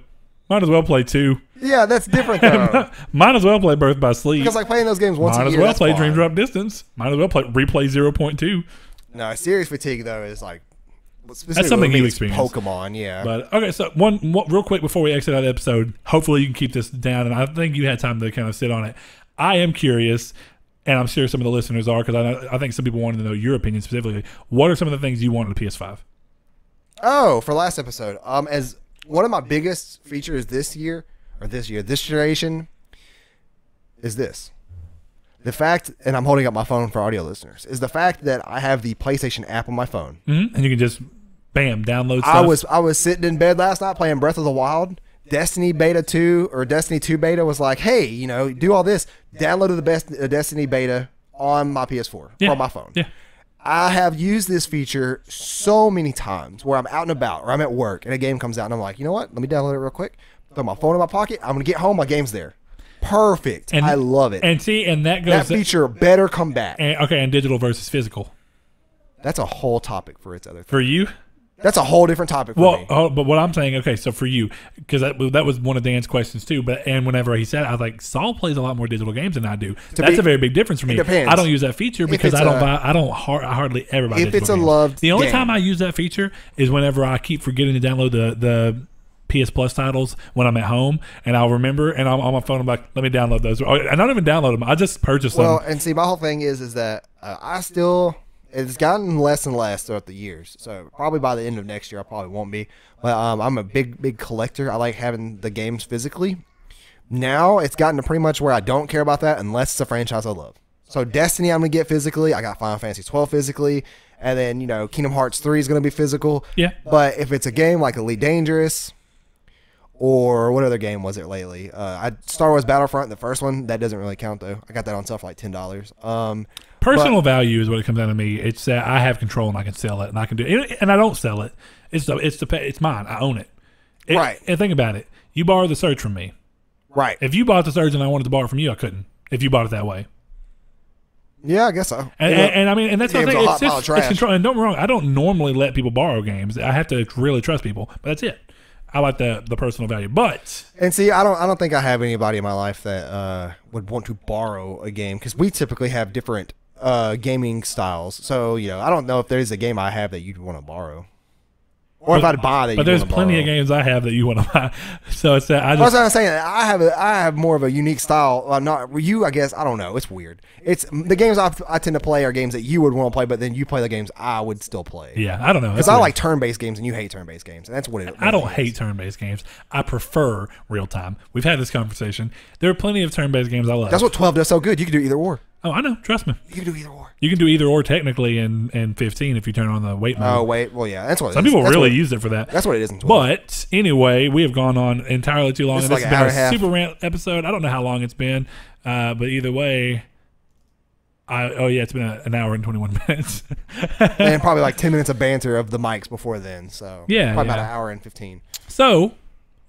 Might as well play 2. Yeah, that's different though. Might as well play Birth by Sleep. Because like playing those games once Might a as year. well That's play fine. Dream Drop Distance. Might as well play replay 0.2. No, serious fatigue though is like. That's something you experience. Pokemon, yeah. But okay, so one real quick before we exit out the episode. Hopefully you can keep this down, and I think you had time to kind of sit on it. I am curious, and I'm sure some of the listeners are, because I think some people wanted to know your opinion specifically. What are some of the things you want in the PS5? Oh, for last episode, as one of my biggest features this generation, is this. The fact, and I'm holding up my phone for audio listeners, is the fact that I have the PlayStation app on my phone. Mm-hmm. And you can just, bam, download stuff. I was sitting in bed last night playing Breath of the Wild. Destiny Beta 2 or Destiny 2 Beta was like, hey, do all this. Downloaded the best Destiny Beta on my PS4 from my phone. Yeah. I have used this feature so many times where I'm out and about or I'm at work and a game comes out and I'm like, you know what? Let me download it real quick. Throw my phone in my pocket. I'm going to get home. My game's there. Perfect. I love it. And see, and that goes. That feature better come back. And digital versus physical. That's a whole topic for its other thing. For you? That's a whole different topic for me. But what I'm saying, okay, so for you, because that was one of Dan's questions too. And whenever he said, I was like, Saul plays a lot more digital games than I do. That's a very big difference for me. It depends. I don't use that feature because I hardly ever buy digital If it's a games. loved The only game. time I use that feature is whenever I keep forgetting to download the PS Plus titles when I'm at home, and I'll remember, and I'm on my phone. I'm like, let me download those. And I don't even download them. I just purchase them. Well, and see, my whole thing is that it's gotten less and less throughout the years. So probably by the end of next year, I probably won't be. But I'm a big collector. I like having the games physically. Now it's gotten to pretty much where I don't care about that unless it's a franchise I love. So Destiny, I'm gonna get physically. I got Final Fantasy 12 physically, and then Kingdom Hearts 3 is gonna be physical. Yeah. But if it's a game like Elite Dangerous, or what other game was it lately? Star Wars Battlefront, the first one, that doesn't really count though. I got that on sale for like $10. Personal value is what it comes down to me. It's that I have control and I can sell it and I can do it, and I don't sell it. It's mine. I own it. Right. And think about it. You borrowed the Surge from me. Right. If you bought the Surge and I wanted to borrow it from you, I couldn't. If you bought it that way. Yeah, I guess so. And I mean, and that's the Game's thing. a hot pile of trash. It's control. And don't get me wrong, I don't normally let people borrow games. I have to really trust people. But that's it. I like the personal value. But and see, I don't think I have anybody in my life that would want to borrow a game because we typically have different gaming styles. So I don't know if there's a game I have that you'd want to borrow. Or if I'd buy that. But there's plenty of games I have that you want to buy. So it's that I That's just. what I'm saying. I have more of a unique style. Not you, I guess. I don't know. It's weird. It's the games I tend to play are games that you would want to play, but then you play the games I would still play. Yeah, I don't know. Because I like turn-based games and you hate turn-based games, and that's what it. I don't hate turn-based games. I prefer real time. We've had this conversation. There are plenty of turn-based games I love. That's what 12 does so good. You can do either or. Oh, I know. Trust me. You can do either or. You can do either or technically in 15 if you turn on the wait mode. Oh, wait. Well, yeah. That's what Some people really use it for that. That's what it is in 12. But anyway, we have gone on entirely too long. This And is this like has an been hour a and a half. super rant episode. I don't know how long it's been. But either way, it's been an hour and 21 minutes. And probably like 10 minutes of banter of the mics before then. So yeah, probably about an hour and 15. So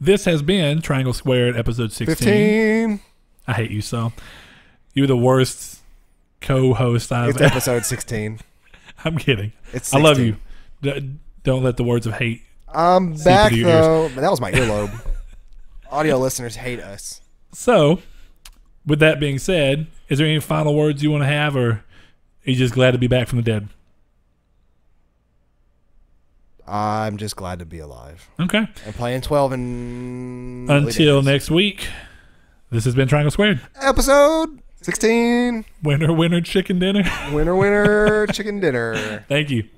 this has been Triangle Squared episode 16. 15. I hate you so. You're the worst co-host I've It's episode 16. I'm kidding. It's 16. I love you. Don't let the words of hate. I'm seep back into your though. But that was my earlobe. Audio listeners hate us. So, with that being said, is there any final words you want to have, or are you just glad to be back from the dead? I'm just glad to be alive. Okay. And playing 12 and Until next week, this has been Triangle Squared. Episode 16. Winner, winner, chicken dinner. Winner, winner, chicken dinner. Thank you.